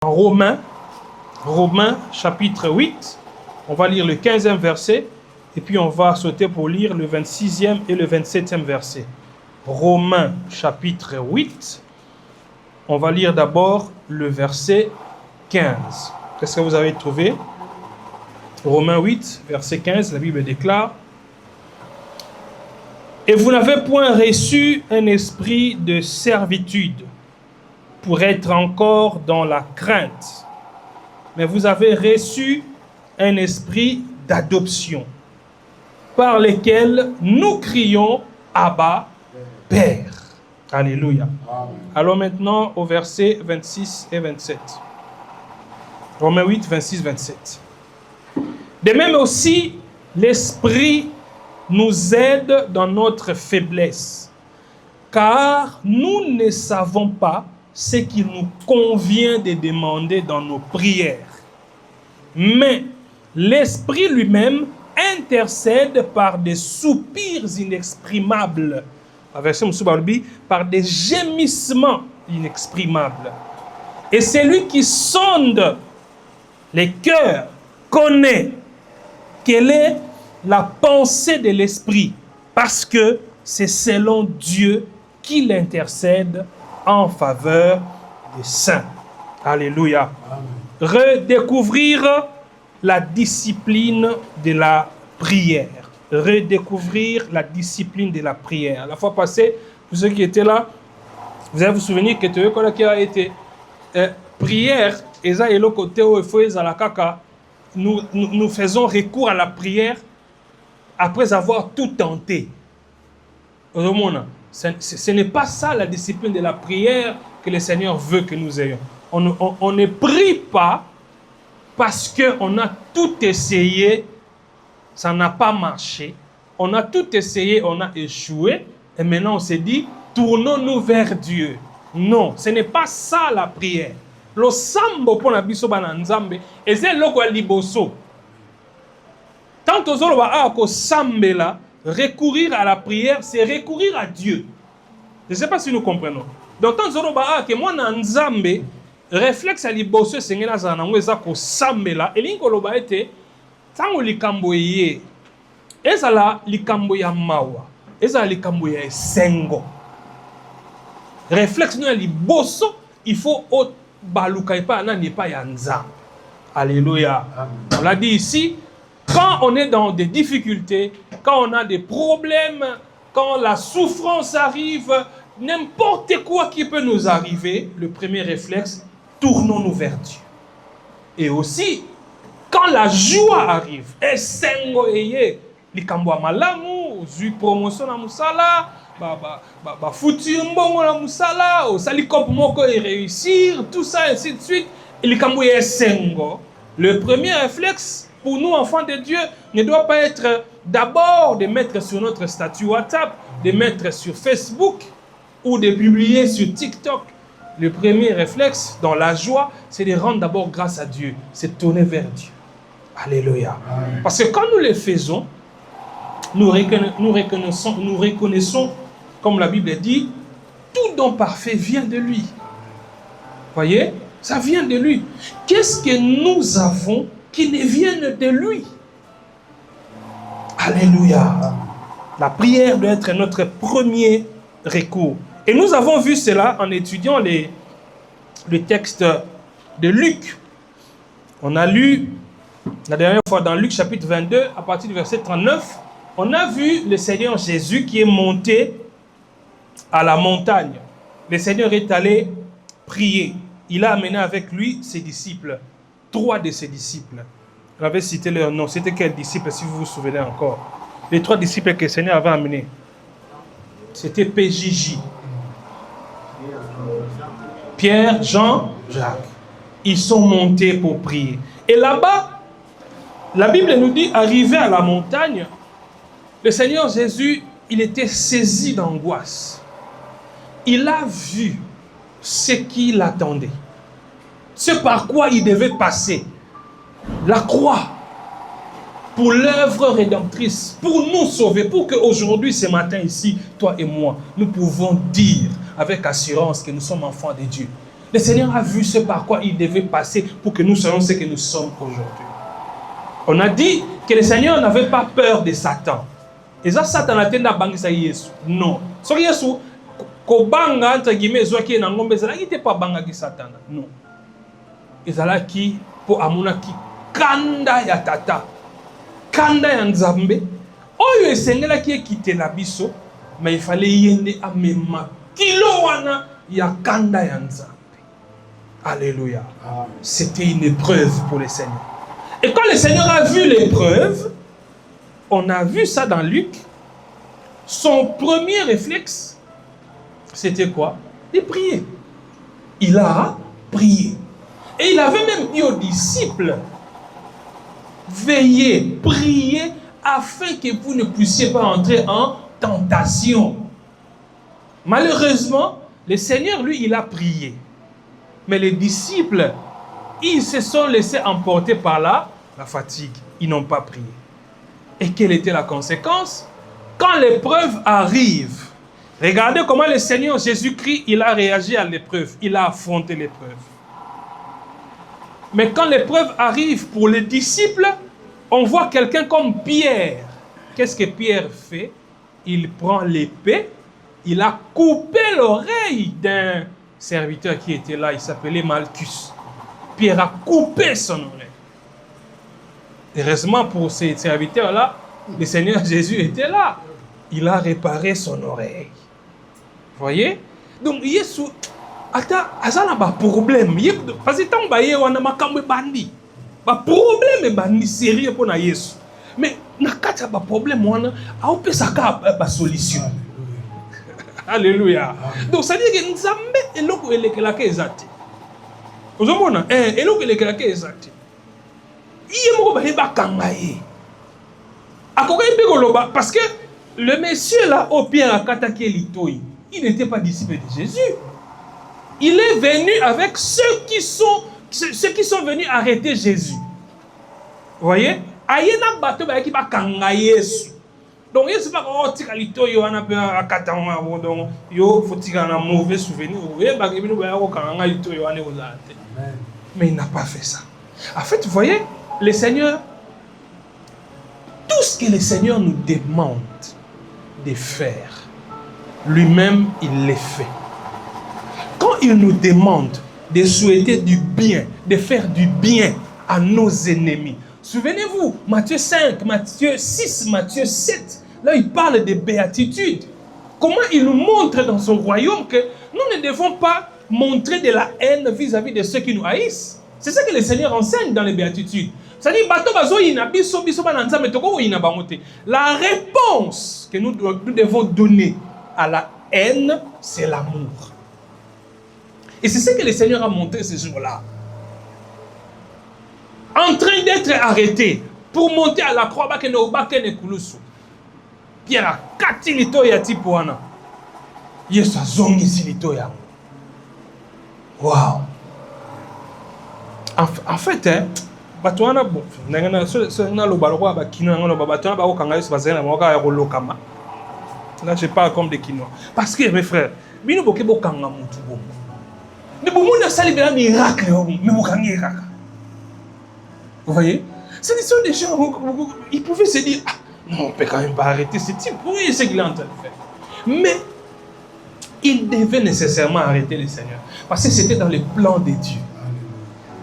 Romains chapitre 8, on va lire le 15e verset, et puis on va sauter pour lire le 26e et le 27e verset. Romains chapitre 8, on va lire d'abord le verset 15. Qu'est-ce que vous avez trouvé? Romains 8, verset 15, la Bible déclare: « Et vous n'avez point reçu un esprit de servitude pour être encore dans la crainte, mais vous avez reçu un esprit d'adoption, par lequel nous crions Abba, Père. » Alléluia. Amen. Alors maintenant au verset 26 et 27. Romains 8, 26, 27. De même aussi, l'Esprit nous aide dans notre faiblesse, car nous ne savons pas ce qu'il nous convient de demander dans nos prières. Mais l'Esprit lui-même intercède par des soupirs inexprimables, par des gémissements inexprimables. Et celui qui sonde les cœurs connaît quelle est la pensée de l'Esprit, parce que c'est selon Dieu qu'il intercède en faveur des saints. Alléluia. Amen. Redécouvrir la discipline de la prière. Redécouvrir la discipline de la prière. La fois passée, pour ceux qui étaient là, vous allez vous souvenir que tu qui a été prière, nous faisons recours à la prière après avoir tout tenté. Ce n'est pas ça la discipline de la prière que le Seigneur veut que nous ayons. On ne prie pas parce qu'on a tout essayé, ça n'a pas marché. On a tout essayé, on a échoué, et maintenant on s'est dit, tournons-nous vers Dieu. Non, ce n'est pas ça la prière. Le sambo pour la biso bananzambe, et c'est le quoi liboso. Tant aux autres sambela, recourir à la prière, c'est recourir à Dieu. Je ne sais pas si nous comprenons. Donc, tant que moi, Nzambe, réflexe à liboso, c'est que ko sambela, et l'inkoloba était, tant likambo ye, ezala likambo ya mawa, ezala likambo ya sengo. Réflexe à liboso, il faut baluka n'est pas yanza. Alléluia. On l'a dit ici, quand on est dans des difficultés, quand on a des problèmes, quand la souffrance arrive, n'importe quoi qui peut nous arriver, le premier réflexe, tournons-nous vers Dieu. Et aussi, quand la joie arrive, esengo eye, likambo malamu, zu promotion na musala, futur mbongo na musala, sali kop moko et réussir, tout ça ainsi de suite, et likambo esengo. Le premier réflexe pour nous, enfants de Dieu, ne doit pas être d'abord de mettre sur notre statut WhatsApp, de mettre sur Facebook ou de publier sur TikTok. Le premier réflexe dans la joie, c'est de rendre d'abord grâce à Dieu, c'est de tourner vers Dieu. Alléluia. Amen. Parce que quand nous le faisons, nous reconnaissons, comme la Bible dit, tout don parfait vient de lui. Voyez, ça vient de lui. Qu'est-ce que nous avons qui ne viennent de lui? Alléluia. La prière doit être notre premier recours. Et nous avons vu cela en étudiant le texte de Luc. On a lu la dernière fois dans Luc chapitre 22, à partir du verset 39, on a vu le Seigneur Jésus qui est monté à la montagne. Le Seigneur est allé prier. Il a amené avec lui ses disciples. 3 de ses disciples. On avait cité leur nom. C'était quels disciples, si vous vous souvenez encore? Les 3 disciples que le Seigneur avait amenés. C'était PJJ. Pierre, Jean, Jacques. Ils sont montés pour prier. Et là-bas, la Bible nous dit, arrivé à la montagne, le Seigneur Jésus, il était saisi d'angoisse. Il a vu ce qui l'attendait. Ce par quoi il devait passer. La croix. Pour l'œuvre rédemptrice. Pour nous sauver. Pour qu'aujourd'hui, ce matin ici, toi et moi, nous pouvons dire avec assurance que nous sommes enfants de Dieu. Le Seigneur a vu ce par quoi il devait passer pour que nous soyons ce que nous sommes aujourd'hui. On a dit que le Seigneur n'avait pas peur de Satan. Et ça, Satan a tendance à bangisa Yesu. Non. So Yesu, ko banga entre guillemets, zoaki na ngombe zala, il n'était pas banga ki Satan. Non. Ezala ki po amuna ki kanda ya tata, kanda ya nzambe. Oyo esengela ki ekite la biso, mais il fallait yende amema kilo wana ya kanda ya nzambe. Alléluia. C'était une épreuve pour le Seigneur. Et quand le Seigneur a vu l'épreuve, on a vu ça dans Luc, son premier réflexe, c'était quoi? De prier. Il a prié. Et il avait même dit aux disciples, veillez, priez, afin que vous ne puissiez pas entrer en tentation. Malheureusement, le Seigneur, lui, il a prié. Mais les disciples, ils se sont laissés emporter par la fatigue. Ils n'ont pas prié. Et quelle était la conséquence? Quand l'épreuve arrive, regardez comment le Seigneur Jésus-Christ, il a réagi à l'épreuve. Il a affronté l'épreuve. Mais quand l'épreuve arrive pour les disciples, on voit quelqu'un comme Pierre. Qu'est-ce que Pierre fait? Il prend l'épée, il a coupé l'oreille d'un serviteur qui était là, il s'appelait Malchus. Pierre a coupé son oreille. Heureusement pour ces serviteurs-là, le Seigneur Jésus était là. Il a réparé son oreille. Vous voyez? Donc, Yesu, azala ba problème. Parce que tant que on a makambe bandi, ba problème est bandi sérieux pour na Yesu. Mais na kati ba problème wana, a opé saka ba solution. Alléluia. Donc ça dit que nzambe eloko elekelaka ezati. Ozomona eloko elekelaka ezati. Iye moko ba heba kangaye. Akoka ipe koloba parce que le monsieur là au Pierre akataki litoi, il n'était pas disciple de Jésus. Il est venu avec ceux qui sont venus arrêter Jésus. Vous voyez? Ayena bato ba ki ba kangaye Yesu. Donc, il ne pas que tu as un mauvais souvenir. Mais il n'a pas fait ça. En fait, vous voyez, le Seigneur, tout ce que le Seigneur nous demande de faire, lui-même, il le fait. Quand il nous demande de souhaiter du bien, de faire du bien à nos ennemis, souvenez-vous, Matthieu 5, Matthieu 6, Matthieu 7, là il parle de béatitude. Comment il nous montre dans son royaume que nous ne devons pas montrer de la haine vis-à-vis de ceux qui nous haïssent. C'est ça que le Seigneur enseigne dans les béatitudes. C'est-à-dire, la réponse que nous devons donner à la haine, c'est l'amour. Et c'est ce que le Seigneur a montré ce jour-là. En train d'être arrêté pour monter à la croix, Pierre a kati lito ya tipuana. Yesu a zongi si lito ya. Wow. En fait, batuana bon, nangana na lo balwa ba kino ngano ba batuana ba ko kanga Yesu bazena moka ya kolokama. Là je parle comme des Quinois. Parce que mes frères, bino boke bokanga mutu bo. Mais bon on a sali bela miracle, mais bokanga miracle. Vous voyez? Ce sont des gens, ils pouvaient se dire, ah, non, on ne peut quand même pas arrêter ce type. Oui, c'est ce qu'il est en train de faire. Mais, ils devaient nécessairement arrêter le Seigneur. Parce que c'était dans le plan de Dieu.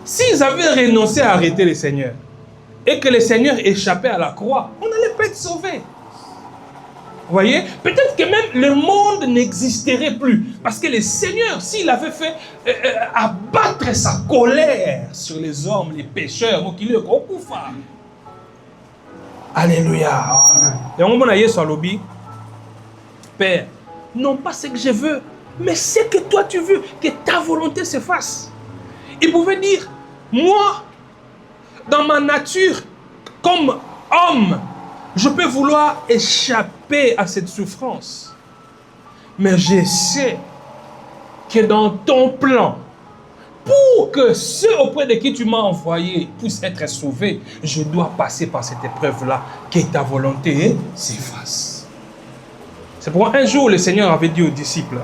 S'ils avaient renoncé à arrêter le Seigneur, et que le Seigneur échappait à la croix, on n'allait pas être sauvés. Vous voyez? Peut-être que même le monde n'existerait plus. Parce que le Seigneur, s'il avait fait abattre sa colère sur les hommes, les pécheurs, alléluia. Et on va dire sur l'objet, Père, non pas ce que je veux, mais ce que toi tu veux, que ta volonté se fasse. Il pouvait dire, moi, dans ma nature, comme homme, je peux vouloir échapper à cette souffrance. Mais je sais que dans ton plan, pour que ceux auprès de qui tu m'as envoyé puissent être sauvés, je dois passer par cette épreuve-là, que ta volonté s'efface. C'est pourquoi un jour le Seigneur avait dit aux disciples,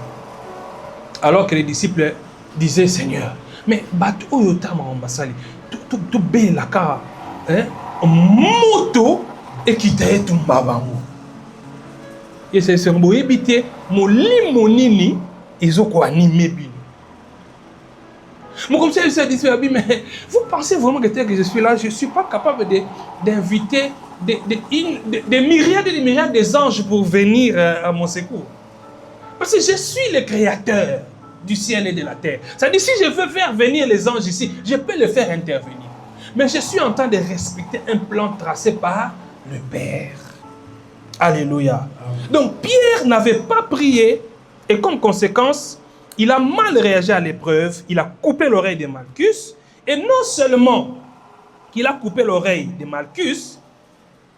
alors que les disciples disait Seigneur, mais bateau oyotama ambasali, tout bela ka, moto et qui t'a tout babango. Et c'est un beau éviter, mon limonini, ils ont quoi animé bino. Mon conseil se dit, mais vous pensez vraiment que tel que je suis là, je ne suis pas capable d'inviter des myriades et des myriades des anges pour venir à mon secours. Parce que je suis le créateur du ciel et de la terre. C'est-à-dire, si je veux faire venir les anges ici, je peux les faire intervenir. Mais je suis en train de respecter un plan tracé par le Père. Alléluia. Donc, Pierre n'avait pas prié et comme conséquence, il a mal réagi à l'épreuve, il a coupé l'oreille de Malchus, et non seulement qu'il a coupé l'oreille de Malchus,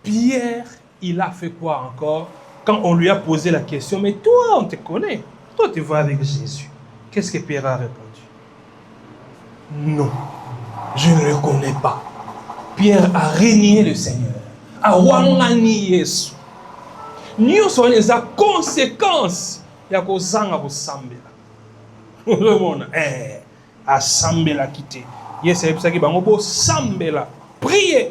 Pierre, il a fait quoi encore? Quand on lui a posé la question, mais toi, on te connaît, toi tu vas avec Jésus. Qu'est-ce que Pierre a répondu? Non, je ne le connais pas. Pierre a renié le Seigneur, a wangani Yesu. Nous sommes les conséquences, il y a qu'on s'en sambela. Asambela quitté. Yes, c'est ça qui va nous sambela. Priez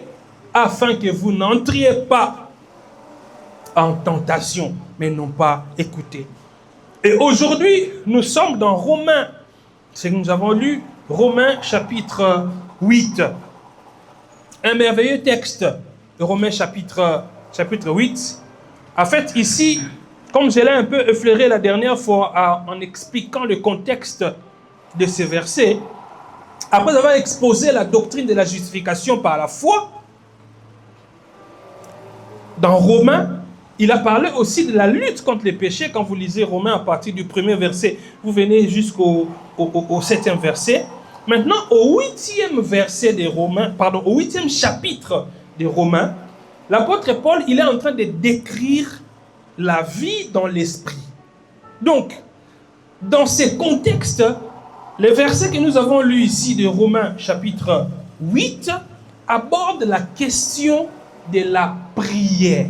afin que vous n'entriez pas en tentation, mais non pas écouter. Et aujourd'hui, nous sommes dans Romains. C'est que nous avons lu Romains chapitre 8. Un merveilleux texte de Romains chapitre 8. En fait, ici, comme je l'ai un peu effleuré la dernière fois en expliquant le contexte de ces versets, après avoir exposé la doctrine de la justification par la foi, dans Romains, il a parlé aussi de la lutte contre les péchés. Quand vous lisez Romains à partir du premier verset, vous venez jusqu'au 7e verset. Maintenant, au 8e verset des Romains, au 8e chapitre des Romains, l'apôtre Paul, il est en train de décrire la vie dans l'esprit. Donc, dans ces contextes, les versets que nous avons lus ici de Romains chapitre 8 abordent la question de la prière.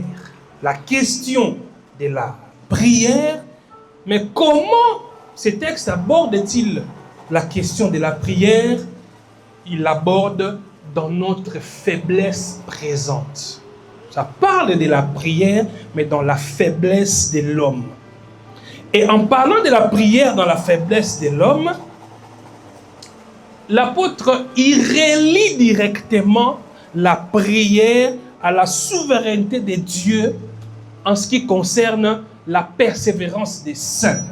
La question de la prière, mais comment ces textes abordent-ils la question de la prière? Il l'aborde dans notre faiblesse présente. Ça parle de la prière, mais dans la faiblesse de l'homme. Et en parlant de la prière dans la faiblesse de l'homme, l'apôtre y relie directement la prière à la souveraineté de Dieu en ce qui concerne la persévérance des saints.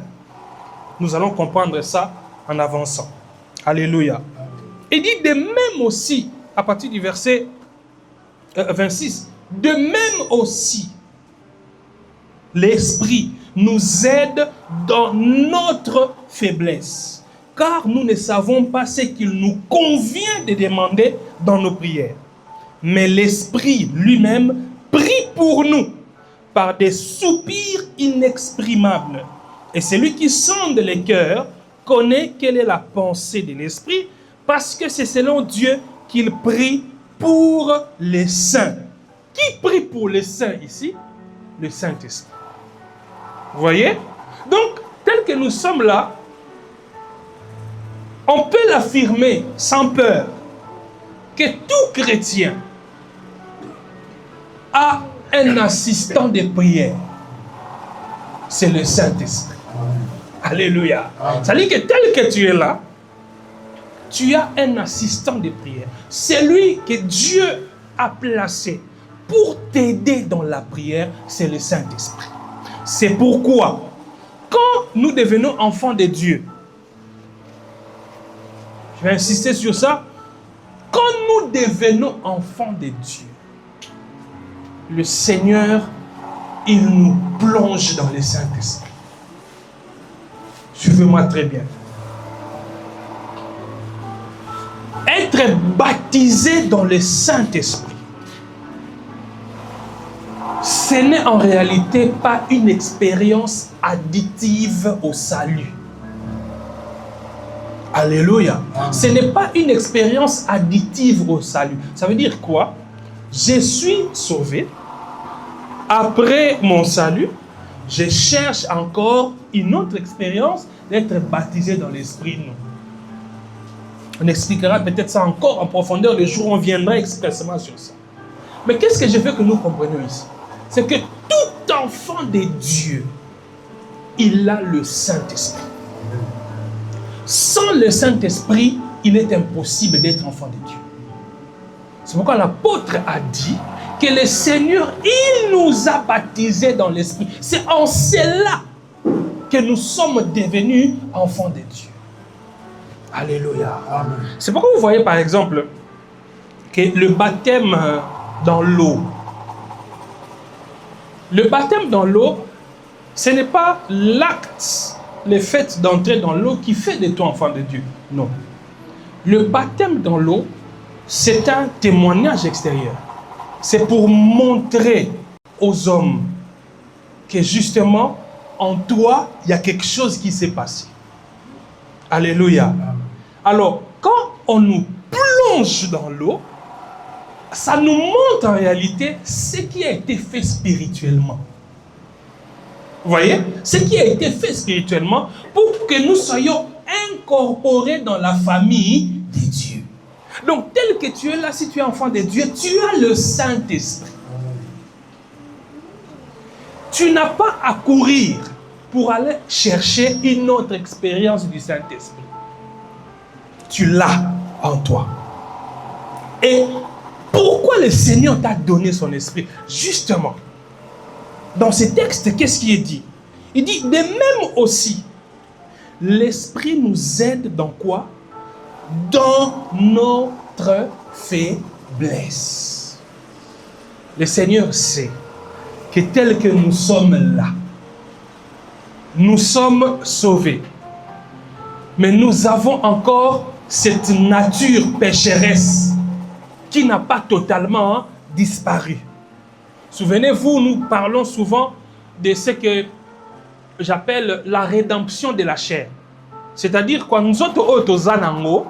Nous allons comprendre ça en avançant. Alléluia. Et dit de même aussi, à partir du verset 26, de même aussi, l'Esprit nous aide dans notre faiblesse, car nous ne savons pas ce qu'il nous convient de demander dans nos prières. Mais l'Esprit lui-même prie pour nous par des soupirs inexprimables. Et celui qui sonde les cœurs connaît quelle est la pensée de l'Esprit, parce que c'est selon Dieu qu'il prie pour les saints. Qui prie pour les saints ici? Le Saint-Esprit. Vous voyez? Donc, tel que nous sommes là, on peut l'affirmer sans peur que tout chrétien a un assistant de prière. C'est le Saint-Esprit. Alléluia. Ça veut dire que tel que tu es là, tu as un assistant de prière. C'est lui que Dieu a placé pour t'aider dans la prière, c'est le Saint-Esprit. C'est pourquoi, quand nous devenons enfants de Dieu, je vais insister sur ça, quand nous devenons enfants de Dieu, le Seigneur, il nous plonge dans le Saint-Esprit. Suivez-moi très bien. Être baptisé dans le Saint-Esprit, ce n'est en réalité pas une expérience additive au salut. Alléluia. Ce n'est pas une expérience additive au salut. Ça veut dire quoi? Je suis sauvé. Après mon salut, je cherche encore une autre expérience d'être baptisé dans l'Esprit. Non. On expliquera peut-être ça encore en profondeur le jour où on viendra expressément sur ça. Mais qu'est-ce que je veux que nous comprenions ici? C'est que tout enfant de Dieu, il a le Saint-Esprit. Sans le Saint-Esprit, il est impossible d'être enfant de Dieu. C'est pourquoi l'apôtre a dit que le Seigneur, il nous a baptisés dans l'Esprit. C'est en cela que nous sommes devenus enfants de Dieu. Alléluia. Amen. C'est pourquoi vous voyez par exemple que le baptême dans l'eau. Le baptême dans l'eau, ce n'est pas l'acte, le fait d'entrer dans l'eau qui fait de toi enfant de Dieu. Non. Le baptême dans l'eau, c'est un témoignage extérieur. C'est pour montrer aux hommes que justement, en toi, il y a quelque chose qui s'est passé. Alléluia. Alors, quand on nous plonge dans l'eau, ça nous montre en réalité ce qui a été fait spirituellement. Vous voyez? Ce qui a été fait spirituellement pour que nous soyons incorporés dans la famille de Dieu. Donc, tel que tu es là, si tu es enfant de Dieu, tu as le Saint-Esprit. Tu n'as pas à courir pour aller chercher une autre expérience du Saint-Esprit. Tu l'as en toi. Et pourquoi le Seigneur t'a donné son esprit? Justement, dans ces textes, qu'est-ce qui est dit? Il dit, de même aussi, l'esprit nous aide dans quoi? Dans notre faiblesse. Le Seigneur sait que tel que nous sommes là, nous sommes sauvés. Mais nous avons encore cette nature pécheresse qui n'a pas totalement disparu. Souvenez-vous, nous parlons souvent de ce que j'appelle la rédemption de la chair. C'est-à-dire, quand nous sommes au Tozanango,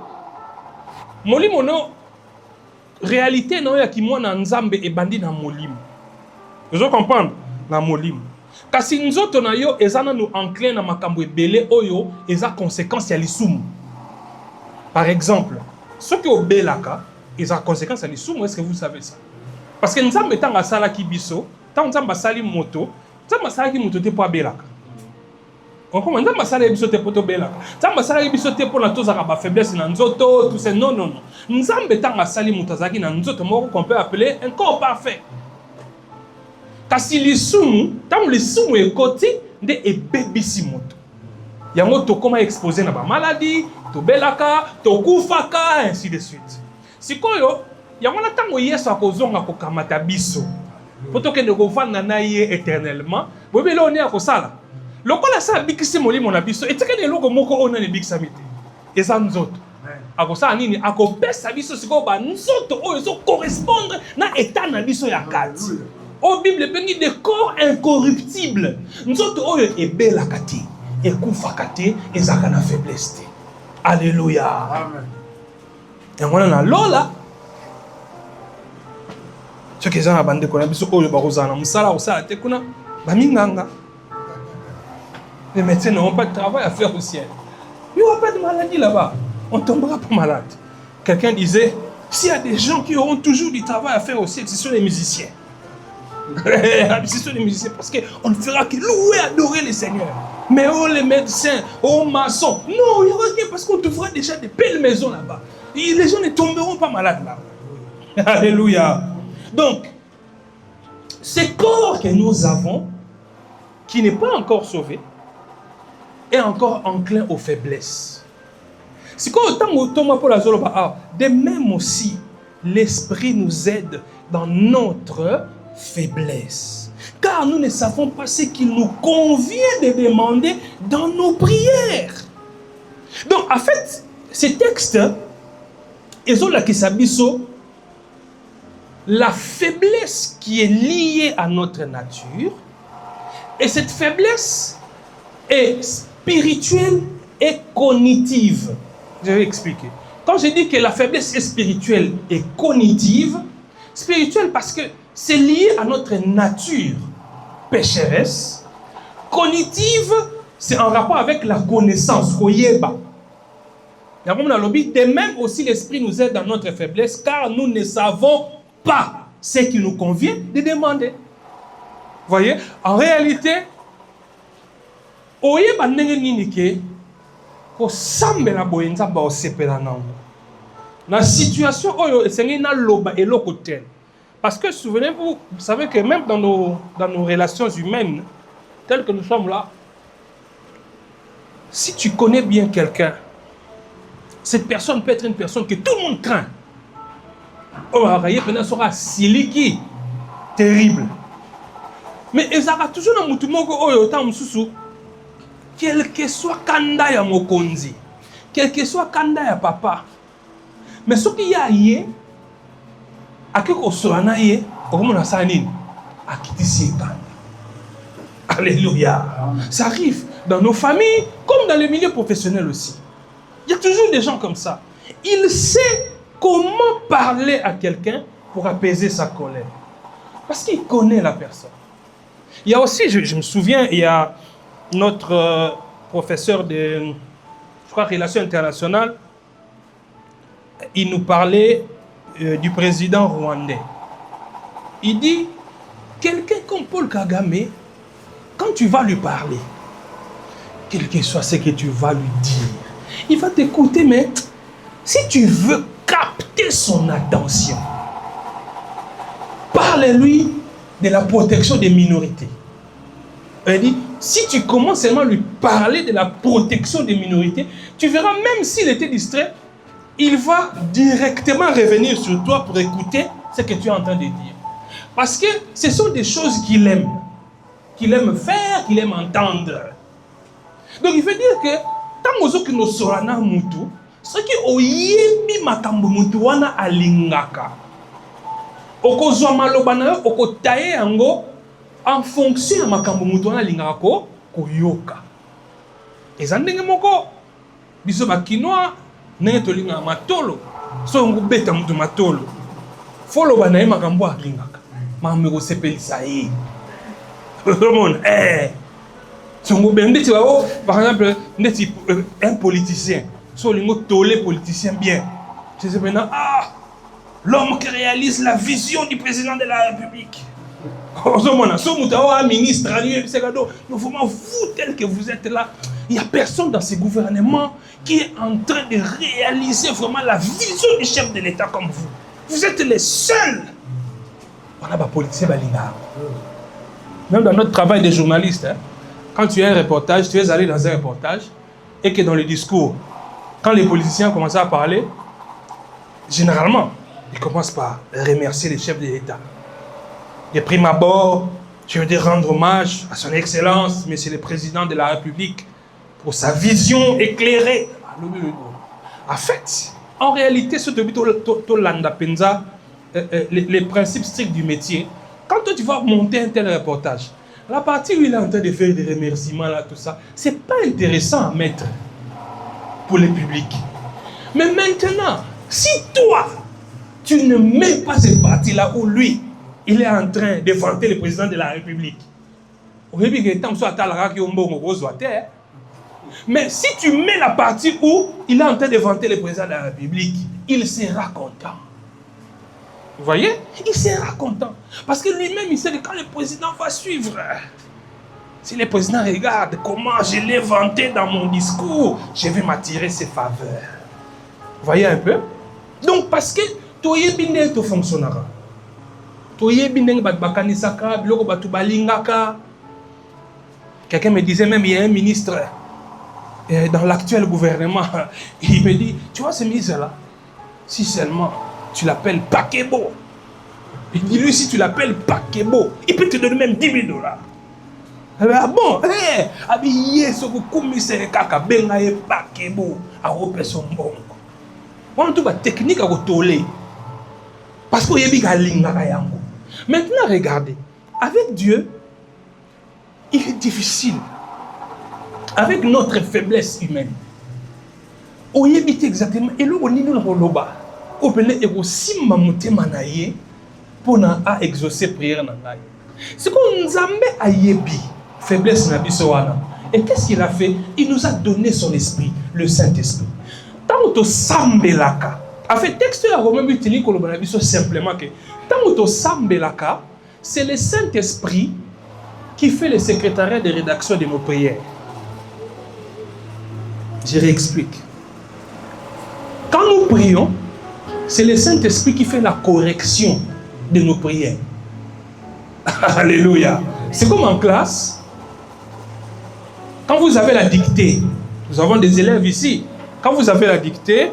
molimono, réalité, non, ya ki mwana nzambe e bandi na molimo. Vous comprenez? Na molimo. Kasi nzoto na yo ezana nous enclin na makambo ebele oyo eza conséquence ya lisumu. Par exemple, ceux qui obelaka eza conséquence ya lisumu, est-ce que vous savez ça? Parce que nzambe tanga sala ki biso, tanga nzamba sali moto, nzamba sala ki moto te po abelaka. On comprend? Nzamba sala biso te po to belaka. Nzamba sala biso te po na tozaka ba faiblesse na nzoto, tout ça, non non non. Nzambe tanga sali moto azaki na nzoto moko qu'on peut appeler un corps parfait. Kasi lisumu, tant lisumu ekoti nde ebebisi moto. Yango to koma exposé na ba maladie, to belaka, to kufaka, ainsi de suite. Sikoyo, yango na tango Yesu akozonga kokamata biso. Poto kende kovanda na ye éternellement, bobele oni akosala. Lokola sa bikisi molimo na biso, etikene loko moko ona ne bikisa mite. Eza nzoto. Akosala nini? Akopesa biso sikoyo ba nzoto oyo zo correspondre na état na biso ya kati. Au Bible bengi de corps incorruptible. Nzoto oyo ebelaka te, ekufaka te, ezaka na faiblesse te. Alléluia. Amen. Yango na lola. Ce que za bande ko na biso oyo bakozana musala osala te kuna ba minganga. Les médecins n'ont pas de travail à faire au ciel. Il n'y aura pas de maladie là-bas. On ne tombera pas malade. Quelqu'un disait, s'il y a des gens qui auront toujours du travail à faire au ciel, ce sont les musiciens. Ce sont les musiciens parce qu'on ne fera que louer, adorer le Seigneur. Mais oh les médecins, oh maçons, non, il n'y aura rien parce qu'on te fera déjà des belles maisons là-bas. Et les gens ne tomberont pas malades là. Alléluia. Donc, ce corps que nous avons, qui n'est pas encore sauvé, est encore enclin aux faiblesses. C'est quoi autant Thomas Paul Azoloba, de même aussi, l'Esprit nous aide dans notre faiblesse. Car nous ne savons pas ce qu'il nous convient de demander dans nos prières. Donc, en fait, ces textes, ils ont la Kisabiso, la faiblesse qui est liée à notre nature, et cette faiblesse est spirituelle et cognitive. Je vais expliquer. Quand je dis que la faiblesse est spirituelle et cognitive, spirituelle parce que c'est lié à notre nature pécheresse. Cognitive, c'est en rapport avec la connaissance. Koyeba. De même aussi, l'Esprit nous aide dans notre faiblesse, car nous ne savons pas ce qui nous convient de demander. Vous voyez, en réalité, oye bandenge nini ke ko sambela boyenza ba osepela nango. Na situation oyo esengi na loba eloko tel. Parce que souvenez-vous, vous savez que même dans nos relations humaines, telles que nous sommes là, si tu connais bien quelqu'un, cette personne peut être une personne que tout le monde craint. Oh, il sera siliki, terrible. Mais il y a toujours un mouton quel que soit kanda ya mokonzi, quel que soit kanda ya papa. Mais ce qu'il y a hier, à quelque chose on a nini, à qui kanda. Alléluia. Ça arrive dans nos familles comme dans les milieux professionnels aussi. Il y a toujours des gens comme ça. Il sait comment parler à quelqu'un pour apaiser sa colère. Parce qu'il connaît la personne. Il y a aussi, je me souviens, il y a notre professeur de, je crois, relations internationales, il nous parlait du président rwandais. Il dit, quelqu'un comme Paul Kagame, quand tu vas lui parler, quel que soit ce que tu vas lui dire, il va t'écouter, mais si tu veux capter son attention, parle-lui de la protection des minorités. Il dit, si tu commences seulement à lui parler de la protection des minorités, tu verras, même s'il était distrait, il va directement revenir sur toi pour écouter ce que tu es en train de dire. Parce que ce sont des choses qu'il aime faire, qu'il aime entendre. Donc il veut dire que tant que nous sorana mutu, ce qui oyebi makambo mutu wana alingaka. Okozwa malobana okotaye yango en fonction de makambo mutu wana alingaka ko yoka. Eza ndenge moko biso ba kinoa ndenge tolinga matolo. So ngubeta mutu matolo. Folo bana ye makambo alingaka. Makambo ko sepelisa ye. Tout par exemple, un politicien, politicien bien. C'est maintenant, l'homme qui réalise la vision du président de la République. Ministre, vous tel que vous êtes là, il n'y a personne dans ce gouvernement qui est en train de réaliser vraiment la vision du chef de l'État comme vous. Vous êtes les seuls. On a des politiciens. Même dans notre travail de journaliste, hein, quand tu as un reportage, tu es allé dans un reportage, et que dans le discours, quand les politiciens commencent à parler, généralement, ils commencent par remercier les chefs de l'État. De prime abord, je veux dire rendre hommage à son Excellence, Monsieur le Président de la République, pour sa vision éclairée. En fait, en réalité, les principes stricts du métier, quand toi, tu vas monter un tel reportage, la partie où il est en train de faire des remerciements, là, tout ça, c'est pas intéressant à mettre pour le public. Mais maintenant, si toi, tu ne mets pas cette partie-là où lui, il est en train de vanter le président de la République, mais si tu mets la partie où il est en train de vanter le président de la République, il sera content. Vous voyez? Il sera content. Parce que lui-même, il sait que quand le président va suivre, si le président regarde comment je l'ai vanté dans mon discours, je vais m'attirer ses faveurs. Vous voyez un peu? Donc, parce que toye binde to fonctionnera. Toye binde bat bakanisaka, biloko batu balingaka. Quelqu'un me disait même, il y a un ministre dans l'actuel gouvernement, il me dit, tu vois ce ministre-là, si seulement tu l'appelles Pakebo. Il dit, lui, si tu l'appelles Pakebo, il peut te donner même 10 000 $. Ah bon? Habillé sur le commissaire Kaka, Bengaye Pakebo, à repérer son bon. On a tout la technique à retourner. Parce qu'il y a des gens. Maintenant, regardez, avec Dieu, il est difficile. Avec notre faiblesse humaine, on y habite exactement. Et là, on y nous l'enroba. Pour exaucer prière. C'est qu'on nous a mis à Yebi, faiblesse na bisowana. Et qu'est-ce qu'il a fait? Il nous a donné son esprit, le Saint-Esprit. Tant tant que sambelaka. En fait, texte à Romain Butini simplement que tant que sambelaka, c'est le Saint-Esprit qui fait le secrétariat de rédaction de nos prières. Je réexplique. Quand nous prions, c'est le Saint-Esprit qui fait la correction de nos prières. Alléluia. C'est comme en classe. Quand vous avez la dictée, nous avons des élèves ici. Quand vous avez la dictée,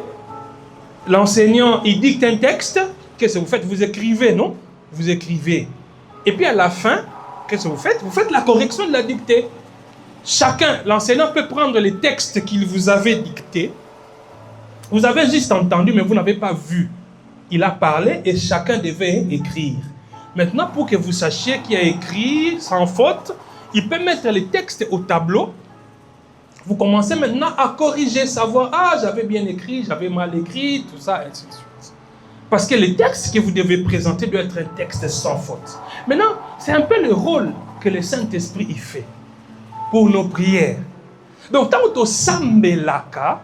l'enseignant, il dicte un texte. Qu'est-ce que vous faites? Vous écrivez, non? Vous écrivez. Et puis à la fin, qu'est-ce que vous faites? Vous faites la correction de la dictée. Chacun, l'enseignant peut prendre les textes qu'il vous avait dictés. Vous avez juste entendu, mais vous n'avez pas vu. Il a parlé et chacun devait écrire. Maintenant, pour que vous sachiez qui a écrit sans faute, il peut mettre les textes au tableau. Vous commencez maintenant à corriger, savoir, ah, j'avais bien écrit, j'avais mal écrit, tout ça, ainsi de suite. Parce que le texte que vous devez présenter doit être un texte sans faute. Maintenant, c'est un peu le rôle que le Saint-Esprit y fait pour nos prières. Donc, tant que sambelaka,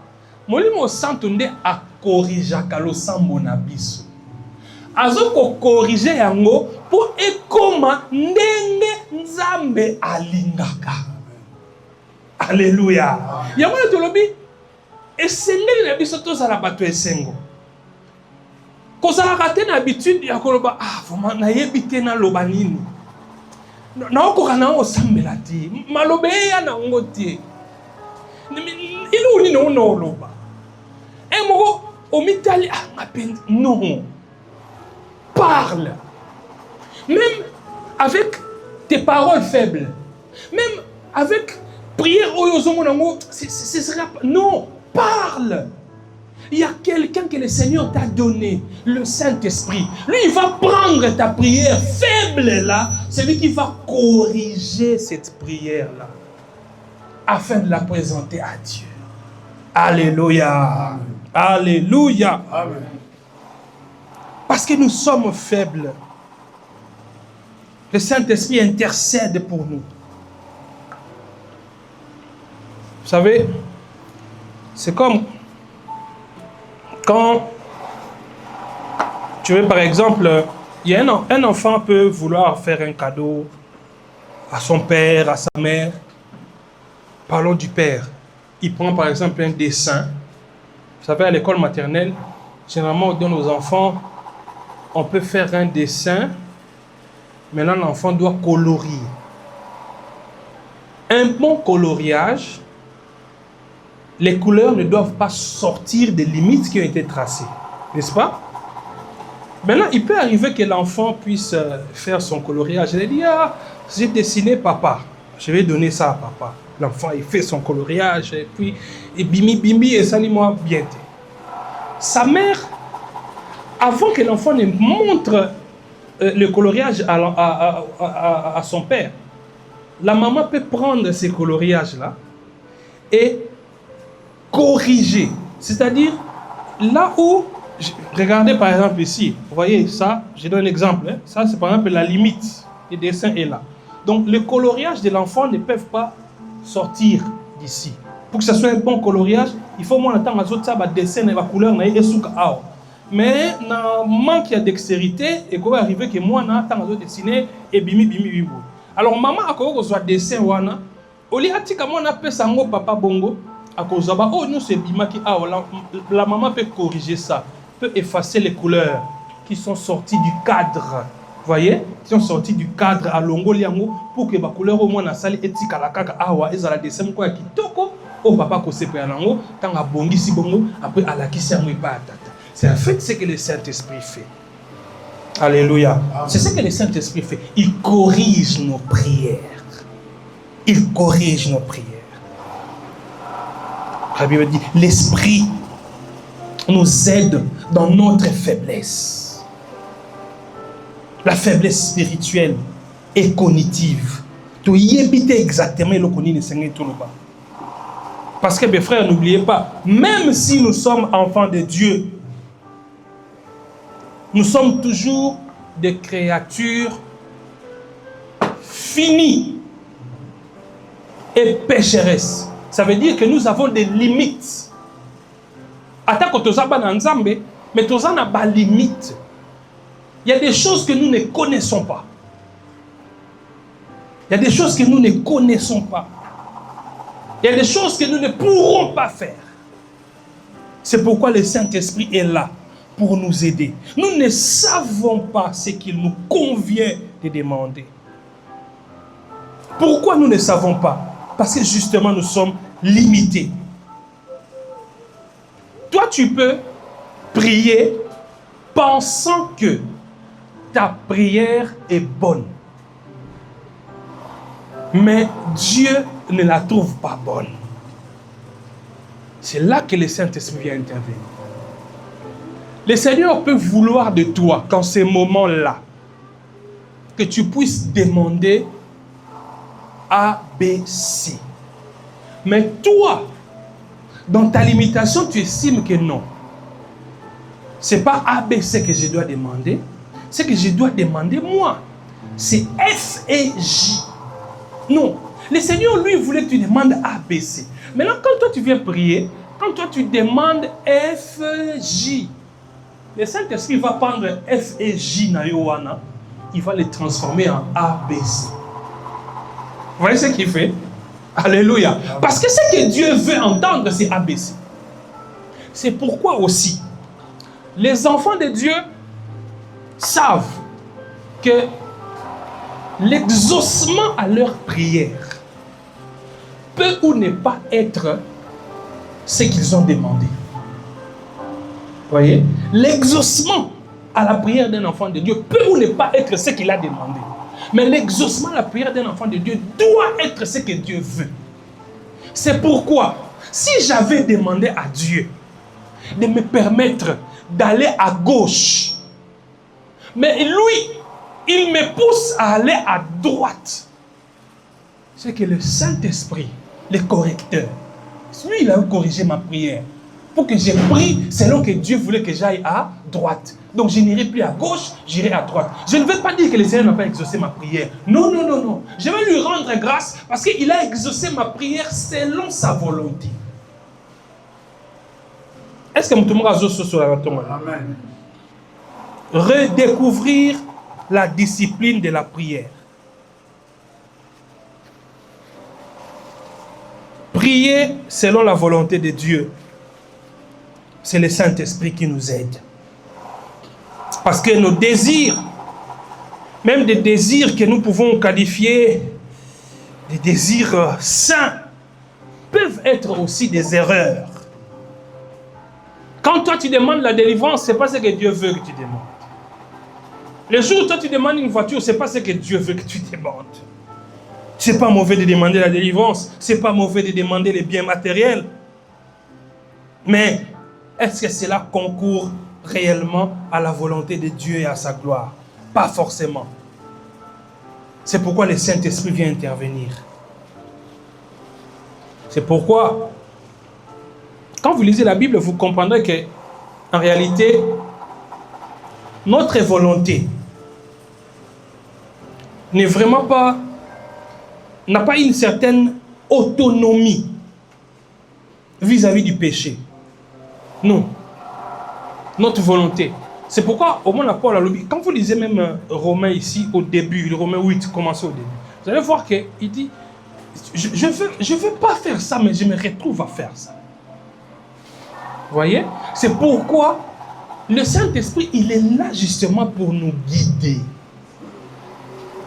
molimo santunde a corrigeaka lo sambo na biso. Azo ko corriger yango pour ekoma ndenge nzambe alingaka. Alléluia. Yango na tolobi esengeli na biso tozala bato esengo. Kozala te na habitude ya koloba ah vraiment nayebi te na loba nini. Na okoka na osambela te. Malobe ya na ngo te. Ilu ni no no loba. Moko omitali ah mapen non. Parle. Même avec tes paroles faibles. Même avec prière ce sera non, parle. Il y a quelqu'un que le Seigneur t'a donné, le Saint-Esprit. Lui, il va prendre ta prière faible là, c'est lui qui va corriger cette prière là, afin de la présenter à Dieu. Alléluia. Amen. Alléluia. Amen. Parce que nous sommes faibles. Le Saint-Esprit intercède pour nous. Vous savez, c'est comme quand tu veux, par exemple, il y a un enfant peut vouloir faire un cadeau à son père, à sa mère. Parlons du père. Il prend par exemple un dessin. Vous savez, à l'école maternelle, généralement, on donne aux enfants, on peut faire un dessin. Maintenant, l'enfant doit colorier. Un bon coloriage, les couleurs ne doivent pas sortir des limites qui ont été tracées. N'est-ce pas? Maintenant, il peut arriver que l'enfant puisse faire son coloriage. Il dit, ah, j'ai dessiné papa. Je vais donner ça à papa. L'enfant, il fait son coloriage. Et puis, et bimi, et ça, moi bien. Sa mère, avant que l'enfant ne montre le coloriage à son père, la maman peut prendre ces coloriages-là et corriger. C'est-à-dire, là où, regardez par exemple ici, vous voyez ça, je donne un exemple, hein, ça c'est par exemple la limite, le dessin est là. Donc le coloriage de l'enfant ne peut pas sortir d'ici. Pour que ce soit un bon coloriage, il faut moins attendre les autres dessin et la couleur et souka. Mais dans manque de dextérité, il peut arriver que moi n'attends les autres dessiner et bimi. Alors maman a quoi que dessin wana, au lieu de moi on appelle ça papa bongo. À cause de oh nous c'est bima qui la maman peut corriger ça, peut effacer les couleurs qui sont sorties du cadre, voyez, qui sont sorties du cadre à longo liango pour que la couleur au moins na sali etika la kaka awa ezala dessin quoi qui toko au papa ko sepe nango tant a bongi si bongo après à la kisi yango pas tata. C'est en fait ce que le Saint-Esprit fait. Alléluia. C'est ce que le Saint-Esprit fait. Il corrige nos prières. Il corrige nos prières. La Bible dit, l'Esprit nous aide dans notre faiblesse. La faiblesse spirituelle et cognitive. Tu y habites exactement le connaît Seigneur tout le bas. Parce que mes frères, n'oubliez pas, même si nous sommes enfants de Dieu, nous sommes toujours des créatures finies et pécheresses. Ça veut dire que nous avons des limites. Attaque tozaba na nzambe, mais tozana ba limite. Il y a des choses que nous ne connaissons pas. Il y a des choses que nous ne connaissons pas. Il y a des choses que nous ne pourrons pas faire. C'est pourquoi le Saint-Esprit est là pour nous aider. Nous ne savons pas ce qu'il nous convient de demander. Pourquoi nous ne savons pas? Parce que justement nous sommes limités. Toi tu peux prier pensant que ta prière est bonne. Mais Dieu ne la trouve pas bonne. C'est là que le Saint-Esprit vient intervenir. Le Seigneur peut vouloir de toi, dans ces moments-là, que tu puisses demander A, B, C. Mais toi, dans ta limitation, tu estimes que non. Ce n'est pas A, B, C que je dois demander. C'est que je dois demander moi. C'est F et J. Non. Le Seigneur, lui, voulait que tu demandes A, B, C. Maintenant, quand toi, tu viens prier, quand toi, tu demandes F, J, le Saint-Esprit va prendre F et J, il va les transformer en A, B, C. Vous voyez ce qu'il fait? Alléluia. Parce que ce que Dieu veut entendre, c'est A, B, C. C'est pourquoi aussi, les enfants de Dieu savent que l'exaucement à leur prière peut ou ne pas être ce qu'ils ont demandé. Vous voyez? L'exaucement à la prière d'un enfant de Dieu peut ou ne pas être ce qu'il a demandé. Mais l'exaucement à la prière d'un enfant de Dieu doit être ce que Dieu veut. C'est pourquoi, si j'avais demandé à Dieu de me permettre d'aller à gauche, mais lui, il me pousse à aller à droite, c'est que le Saint-Esprit, le correcteur, lui, il a corrigé ma prière pour que j'ai pris selon que Dieu voulait que j'aille à droite. Donc je n'irai plus à gauche, j'irai à droite. Je ne veux pas dire que le Seigneur n'a pas exaucé ma prière. Non, non, non, non. Je vais lui rendre grâce parce qu'il a exaucé ma prière selon sa volonté. Est-ce que vous avez sur la tombe? Amen. Redécouvrir la discipline de la prière. Prier selon la volonté de Dieu. C'est le Saint-Esprit qui nous aide. Parce que nos désirs, même des désirs que nous pouvons qualifier des désirs sains, peuvent être aussi des erreurs. Quand toi tu demandes la délivrance, ce n'est pas ce que Dieu veut que tu demandes. Le jour où toi tu demandes une voiture, ce n'est pas ce que Dieu veut que tu demandes. Ce n'est pas mauvais de demander la délivrance, ce n'est pas mauvais de demander les biens matériels. Mais est-ce que cela concourt réellement à la volonté de Dieu et à sa gloire? Pas forcément. C'est pourquoi le Saint-Esprit vient intervenir. C'est pourquoi, quand vous lisez la Bible, vous comprendrez que, en réalité, notre volonté n'est vraiment pas, n'a pas une certaine autonomie vis-à-vis du péché. Non. Notre volonté. C'est pourquoi, au moins, la Paul a lobby. Quand vous lisez même Romains ici, au début, le Romains 8, commencez au début, vous allez voir qu'il dit, je veux pas faire ça, mais je me retrouve à faire ça. Vous voyez? C'est pourquoi le Saint-Esprit, il est là justement pour nous guider.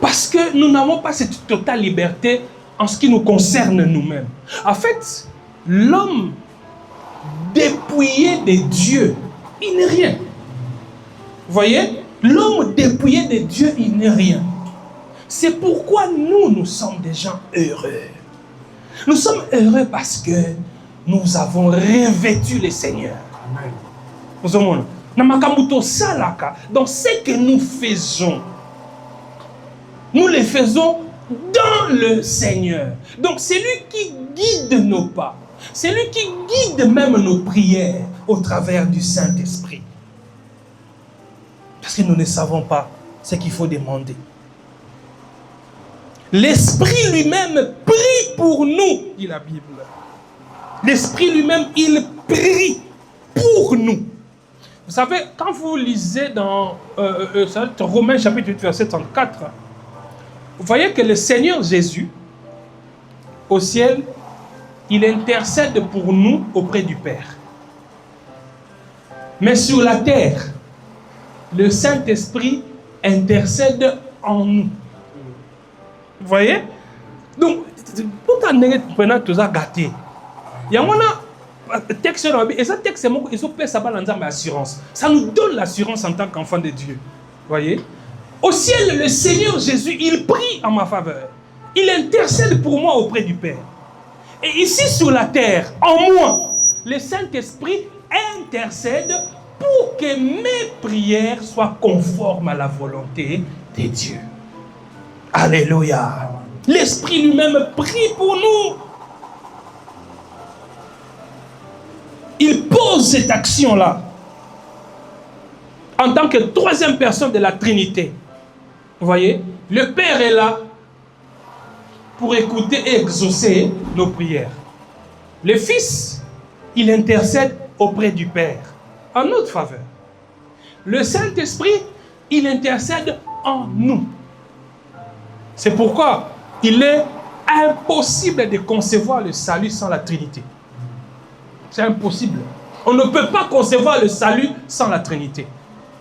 Parce que nous n'avons pas cette totale liberté en ce qui nous concerne nous-mêmes. En fait, l'homme dépouillé de Dieu, il n'est rien. Vous voyez? L'homme dépouillé de Dieu, il n'est rien. C'est pourquoi nous sommes des gens heureux. Nous sommes heureux parce que nous avons revêtu le Seigneur. Amen. Dans ce que nous faisons, nous le faisons dans le Seigneur. Donc c'est lui qui guide nos pas. C'est lui qui guide même nos prières au travers du Saint-Esprit. Parce que nous ne savons pas ce qu'il faut demander. L'Esprit lui-même prie pour nous, dit la Bible. L'Esprit lui-même, il prie pour nous. Vous savez, quand vous lisez dans Romains chapitre 8, verset 34, vous voyez que le Seigneur Jésus, au ciel, il intercède pour nous auprès du Père. Mais sur la terre, le Saint-Esprit intercède en nous. Vous voyez? Donc, pour t'en tout ça gâté. Il y a un texte, et ce texte, c'est assurance. Ça nous donne l'assurance en tant qu'enfant de Dieu. Vous voyez? Au ciel, le Seigneur Jésus, il prie en ma faveur. Il intercède pour moi auprès du Père. Et ici sur la terre, en moi, le Saint-Esprit intercède pour que mes prières soient conformes à la volonté de Dieu. Alléluia. L'Esprit lui-même prie pour nous. Il pose cette action-là en tant que troisième personne de la Trinité. Vous voyez, le Père est là pour écouter et exaucer nos prières. Le Fils, il intercède auprès du Père en notre faveur. Le Saint-Esprit, il intercède en nous. C'est pourquoi il est impossible de concevoir le salut sans la Trinité. C'est impossible. On ne peut pas concevoir le salut sans la Trinité.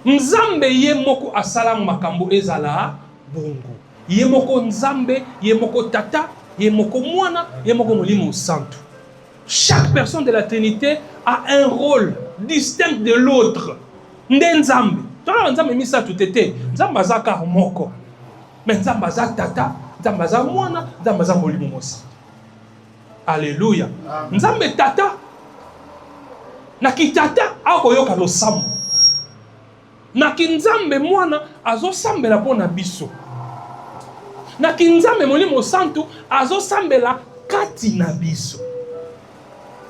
Nzambe yemoko asala makambo ezala bongo. Yemoko Nzambe, yemoko Tata, yemoko Mwana, yemoko Molimo Santo. Chaque personne de la Trinité a un rôle distinct de l'autre. Nzambe. Toi, Nzambe misa tout était. Nzambe zaka moko. Mais Nzambe zaka Tata, Nzambe zaka Mwana, Nzambe zaka Molimo Santo. Alléluia. Nzambe Tata. Nakitata akoyoka losambo. Nakinzambe Mwana azosambela pona biso. Nakinzambe Molimo Santo azosambela kati na biso.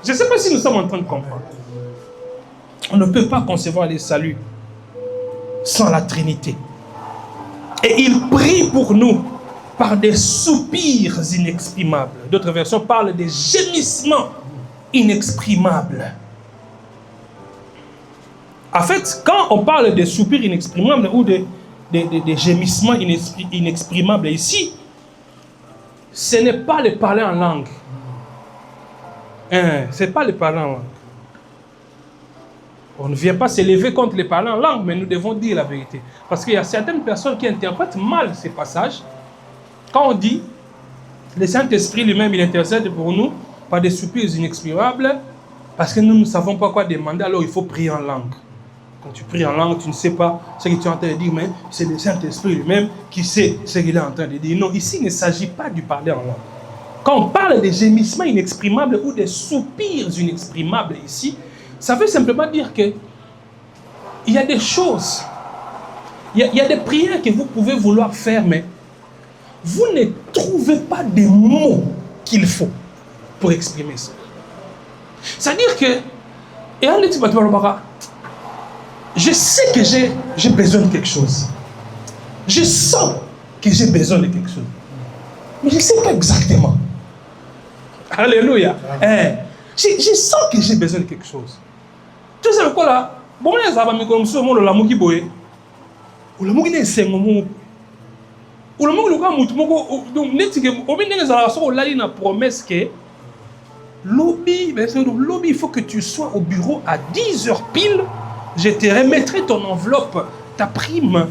Je ne sais pas si nous sommes en train de comprendre. On ne peut pas concevoir le salut sans la Trinité. Et il prie pour nous par des soupirs inexprimables. D'autres versions parlent des gémissements inexprimables. En fait, quand on parle de soupirs inexprimables ou de gémissements inexprimables ici, ce n'est pas le parler en langue. Ce n'est pas le parler en langue. On ne vient pas s'élever contre les parler en langue, mais nous devons dire la vérité. Parce qu'il y a certaines personnes qui interprètent mal ces passages. Quand on dit, le Saint-Esprit lui-même, il intercède pour nous par des soupirs inexprimables, parce que nous ne savons pas quoi demander, alors il faut prier en langue. Quand tu pries en langue, tu ne sais pas ce que tu es en train de dire, mais c'est le Saint-Esprit lui-même qui sait ce qu'il est en train de dire. Non, ici, il ne s'agit pas du parler en langue. Quand on parle des gémissements inexprimables ou des soupirs inexprimables ici, ça veut simplement dire que il y a des choses, il y a des prières que vous pouvez vouloir faire, mais vous ne trouvez pas des mots qu'il faut pour exprimer ça. C'est-à-dire que, je sais que j'ai besoin de quelque chose. Je sens que j'ai besoin de quelque chose. Mais je ne sais pas exactement. Alléluia. Je sens que j'ai besoin de quelque chose. Tu sais quoi là? Bon, les amis, comme ça, on l'a mouki boé. On l'a mouki n'est pas mou. On l'a mouki le mouki mouko. Donc, n'est-ce que au milieu des alassons, on l'a dit une promesse que lobby, il faut que tu sois au bureau à 10h pile. Je te remettrai ton enveloppe, ta prime.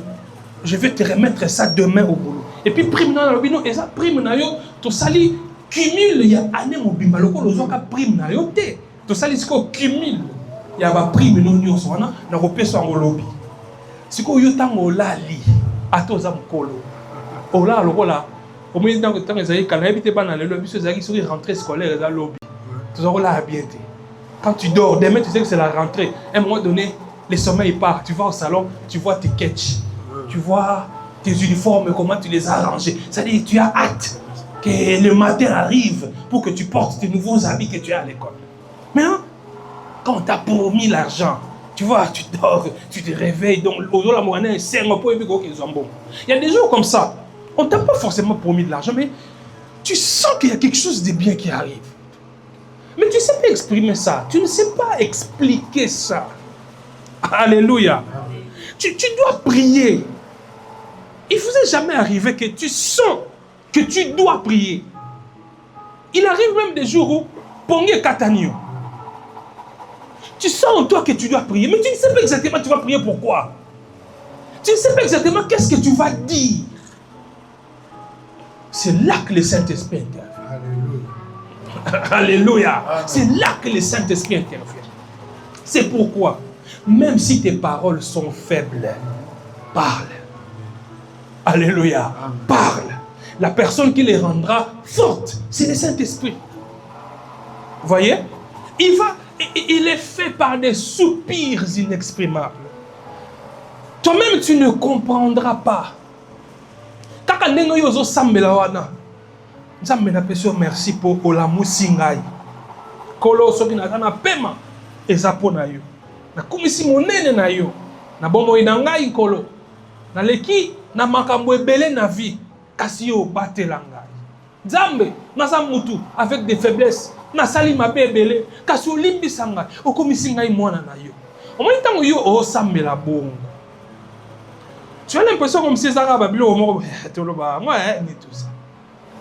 Je vais te remettre ça demain au boulot. Et puis prime na lobby non, et ça prime na yo, to sali cumule ya année mobimba loko lozoka prime na yo te. To sali siko cumule. Ya ba prime no nyonso wana na kopeso ngo lobby. Siko yo tango lali atoza mkolo. Ola lokola au moins dans temps ezali kana ebite bana le lobby so ezali sur rentrée scolaire dans lobby. Toujours là bien te. Quand tu dors, demain tu sais que c'est la rentrée. À un moment donné, le sommeil part. Tu vas au salon, tu vois tes sketchs. Tu vois tes uniformes, comment tu les as rangés. C'est-à-dire que tu as hâte que le matin arrive pour que tu portes tes nouveaux habits que tu as à l'école. Maintenant, quand on t'a promis l'argent, tu vois, tu dors, tu te réveilles, donc il y a des jours comme ça. On ne t'a pas forcément promis de l'argent, mais tu sens qu'il y a quelque chose de bien qui arrive. Mais tu ne sais pas exprimer ça. Tu ne sais pas expliquer ça. Alléluia. Tu dois prier. Il ne vous est jamais arrivé que tu sens que tu dois prier. Il arrive même des jours où Pongé Katanio. Tu sens en toi que tu dois prier, mais tu ne sais pas exactement tu vas prier pourquoi. Tu ne sais pas exactement qu'est-ce que tu vas dire. C'est là que le Saint-Esprit intervient. Alléluia. Alléluia. C'est là que le Saint-Esprit intervient. C'est pourquoi, même si tes paroles sont faibles, parle. Alléluia. Parle. La personne qui les rendra fortes, c'est le Saint-Esprit. Vous voyez? Il est fait par des soupirs inexprimables. Toi-même, tu ne comprendras pas. Merci pour Olamu Singai. Kolo soki na pema ezapo na yo. Na kumisi monene na yo. Na bomo inangai kolo. Na leki na makambo ebele na vie. Kasi yo batela ngai. Nzambe naza mutu avec des faiblesses. Na sali mabe ebele. Kasi olimbisa ngai. Okomisi ngai mwana na yo. Omoni tango yo osambela bongo. Tu as l'impression comme si ça va bien au monde. Ni tout ça.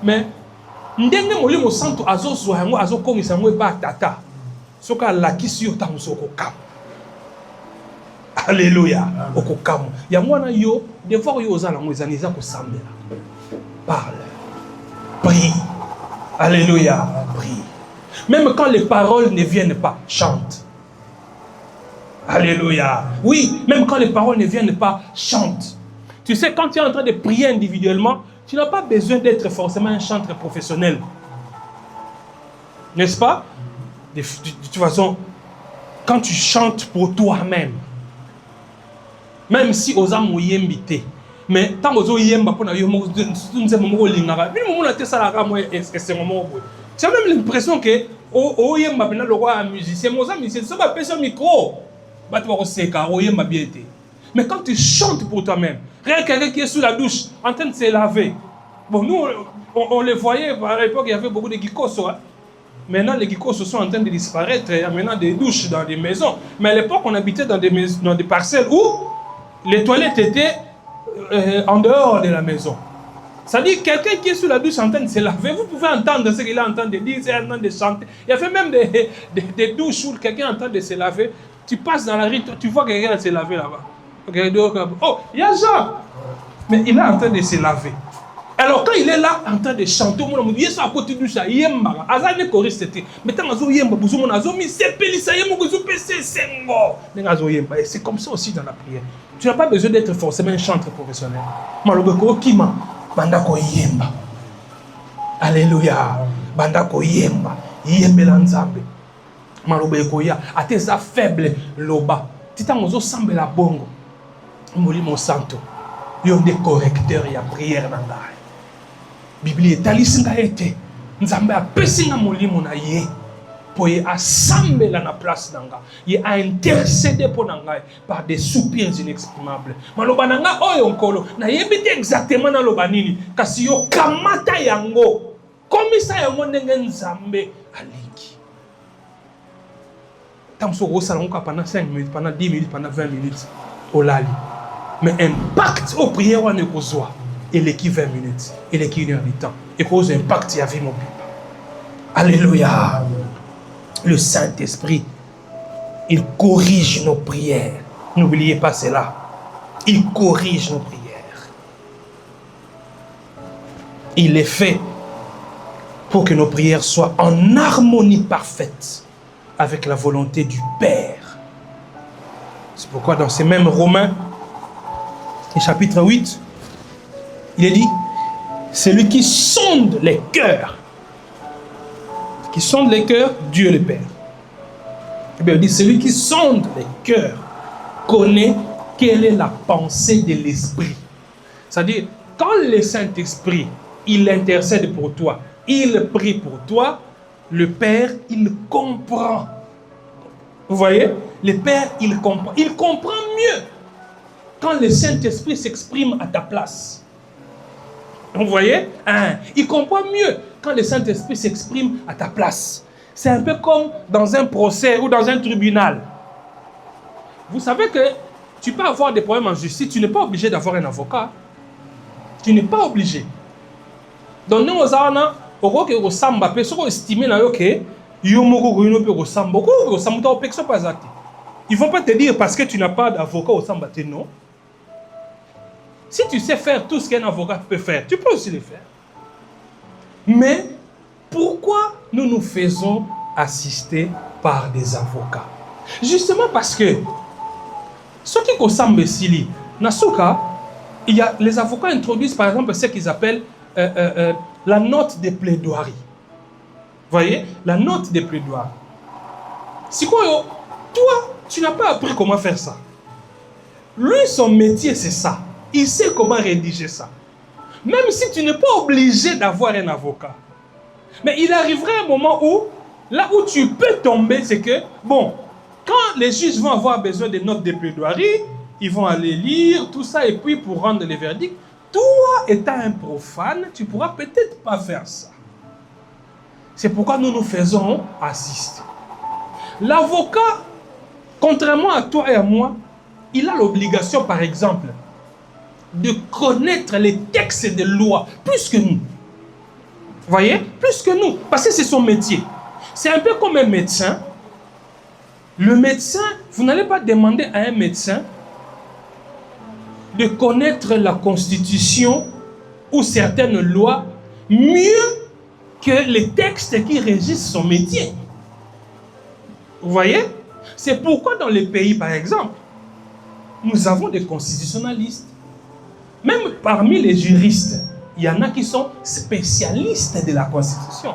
Mais ndenge molimo santo azozo yango azokomisa yango ba tata. Soka lakisi yo tango soko kam. Alléluia. Okokam. Ya mwana yo devoir yo ozala ngo ezaniza ko sambela. Parle. Prie. Alléluia. Prie. Même quand les paroles ne viennent pas, chante. Alléluia. Oui, même quand les paroles ne viennent pas, chante. Tu sais, quand tu es en train de prier individuellement, tu n'as pas besoin d'être forcément un chanteur professionnel. N'est-ce pas? De toute façon, quand tu chantes pour toi-même, même si aux âmes ou yembité, mais tant que vous yemba pour tu as même l'impression que au yemba le roi musicien, aux âmes musiciens, ça va passer au micro. Mais quand tu chantes pour toi-même, rien que quelqu'un qui est sous la douche, en train de se laver. Bon, nous, on les voyait, à l'époque, il y avait beaucoup de geekos. Hein. Maintenant, les geekos sont en train de disparaître. Il y a maintenant des douches dans des maisons. Mais à l'époque, on habitait dans des parcelles où les toilettes étaient en dehors de la maison. C'est-à-dire, quelqu'un qui est sous la douche en train de se laver, vous pouvez entendre ce qu'il est en train de dire, c'est en train de chanter. Il y avait même des douches où quelqu'un est en train de se laver. Tu passes dans la rue, tu vois quelqu'un se laver là-bas. Oh, il y a Jean. Mais il est en train de se laver. Alors quand il est là en train de chanter, on dit ça à côté de ça, il y a un choriste. Mais tant que il y a c'est comme ça aussi dans la prière. Tu n'as pas besoin d'être forcément un chanteur professionnel. Alléluia. Bandako yemba, yembela nzambe. Malobeko ya ateza faible loba. Titangozo sambela bongo. Molimo santo. Yo des correcteurs ya prière na ngai. Biblia talisinga ete nzambe apesinga molimo na ye pour ye assembler na place na ngai. Ye a intercédé pour na ngai par des soupirs inexprimables. Maloba na ngai oyo nkolo na yebite exactement na loba nini kasi yo kamata yango. Komisa yango ndenge nzambe alingi. Tant que vous allez pendant 5 minutes, pendant 10 minutes, pendant 20 minutes, au lali. Mais impact aux prières, on est qu'au soir. Et l'équipe 20 minutes, et l'équipe 1 heure du temps. Et cause impact, il y avait mon peuple. Alléluia. Le Saint-Esprit, il corrige nos prières. N'oubliez pas cela. Il corrige nos prières. Il est fait pour que nos prières soient en harmonie parfaite avec la volonté du Père. C'est pourquoi dans ces mêmes Romains, chapitre 8, il est dit, celui qui sonde les cœurs, Dieu le Père. Et bien, il dit, celui qui sonde les cœurs connaît quelle est la pensée de l'Esprit. C'est-à-dire, quand le Saint-Esprit, il intercède pour toi, il prie pour toi, le Père, il comprend. Vous voyez? Le Père, il comprend. Il comprend mieux quand le Saint-Esprit s'exprime à ta place. Vous voyez? Il comprend mieux quand le Saint-Esprit s'exprime à ta place. c'est un peu comme dans un procès ou dans un tribunal. Vous savez que tu peux avoir des problèmes en justice, tu n'es pas obligé d'avoir un avocat. Tu n'es pas obligé. Donc, nous, on a estimé que ils ne vont pas te dire parce que tu n'as pas d'avocat au Samba, non. Si tu sais faire tout ce qu'un avocat peut faire, tu peux aussi le faire. Mais pourquoi nous nous faisons assister par des avocats? Justement parce que ce qui est Samba Sili, Nasuka, il y a, les avocats introduisent par exemple ce qu'ils appellent la note de plaidoirie. Vous voyez? La note de plaidoirie. Si quoi, toi, tu n'as pas appris comment faire ça. Lui, son métier, c'est ça. Il sait comment rédiger ça. Même si tu n'es pas obligé d'avoir un avocat. Mais il arriverait un moment où, là où tu peux tomber, c'est que, bon, quand les juges vont avoir besoin des notes de plaidoirie, ils vont aller lire tout ça et puis pour rendre les verdicts, toi, étant un profane, tu ne pourras peut-être pas faire ça. C'est pourquoi nous nous faisons assister. L'avocat, contrairement à toi et à moi, il a l'obligation, par exemple, de connaître les textes de loi plus que nous. Vous voyez? Plus que nous. Parce que c'est son métier. C'est un peu comme un médecin. Le médecin, vous n'allez pas demander à un médecin de connaître la Constitution ou certaines lois mieux que les textes qui régissent son métier. Vous voyez? C'est pourquoi dans les pays, par exemple, nous avons des constitutionnalistes. Même parmi les juristes, il y en a qui sont spécialistes de la Constitution.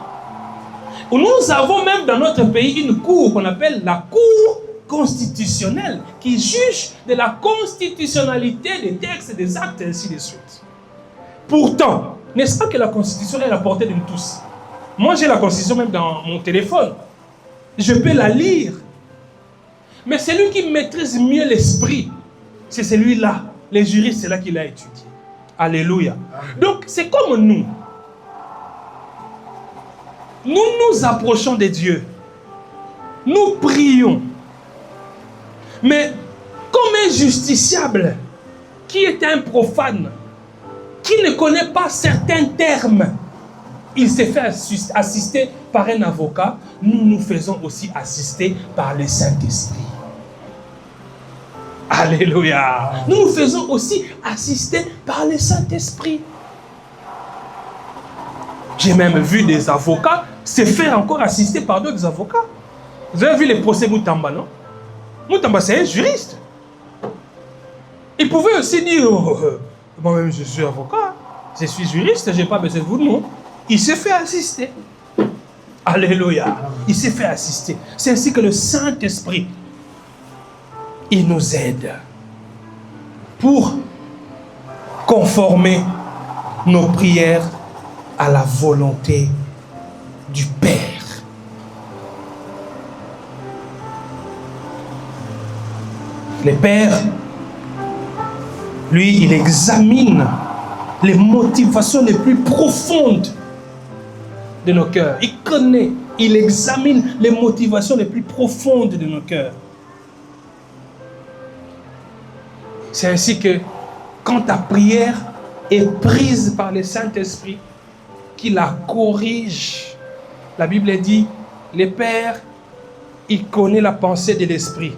Nous avons même dans notre pays une cour qu'on appelle la Cour constitutionnelle qui juge de la constitutionnalité des textes, des actes, et ainsi de suite. Pourtant, n'est-ce pas que la Constitution est à la portée de nous tous? Moi, j'ai la Constitution même dans mon téléphone. Je peux la lire. Mais celui qui maîtrise mieux l'esprit, c'est celui-là. Les juristes, c'est là qu'il a étudié. Alléluia. Donc, c'est comme nous. Nous nous approchons de Dieu. Nous prions. Mais comme un justiciable qui est un profane, qui ne connaît pas certains termes, il s'est fait assister par un avocat, nous nous faisons aussi assister par le Saint-Esprit. Alléluia. Nous nous faisons aussi assister par le Saint-Esprit. J'ai même vu des avocats se faire encore assister par d'autres avocats. Vous avez vu les procès Moutamba, non? Moutamba, c'est un juriste. Il pouvait aussi dire, moi-même je suis avocat, je suis juriste, je n'ai pas besoin de vous, non. Il s'est fait assister. Alléluia. Il s'est fait assister. C'est ainsi que le Saint-Esprit, il nous aide pour conformer nos prières à la volonté du Père. Le Père, lui, il examine les motivations les plus profondes de nos cœurs. Il connaît, il examine les motivations les plus profondes de nos cœurs. C'est ainsi que quand ta prière est prise par le Saint-Esprit, qui la corrige, la Bible dit, le Père, il connaît la pensée de l'Esprit.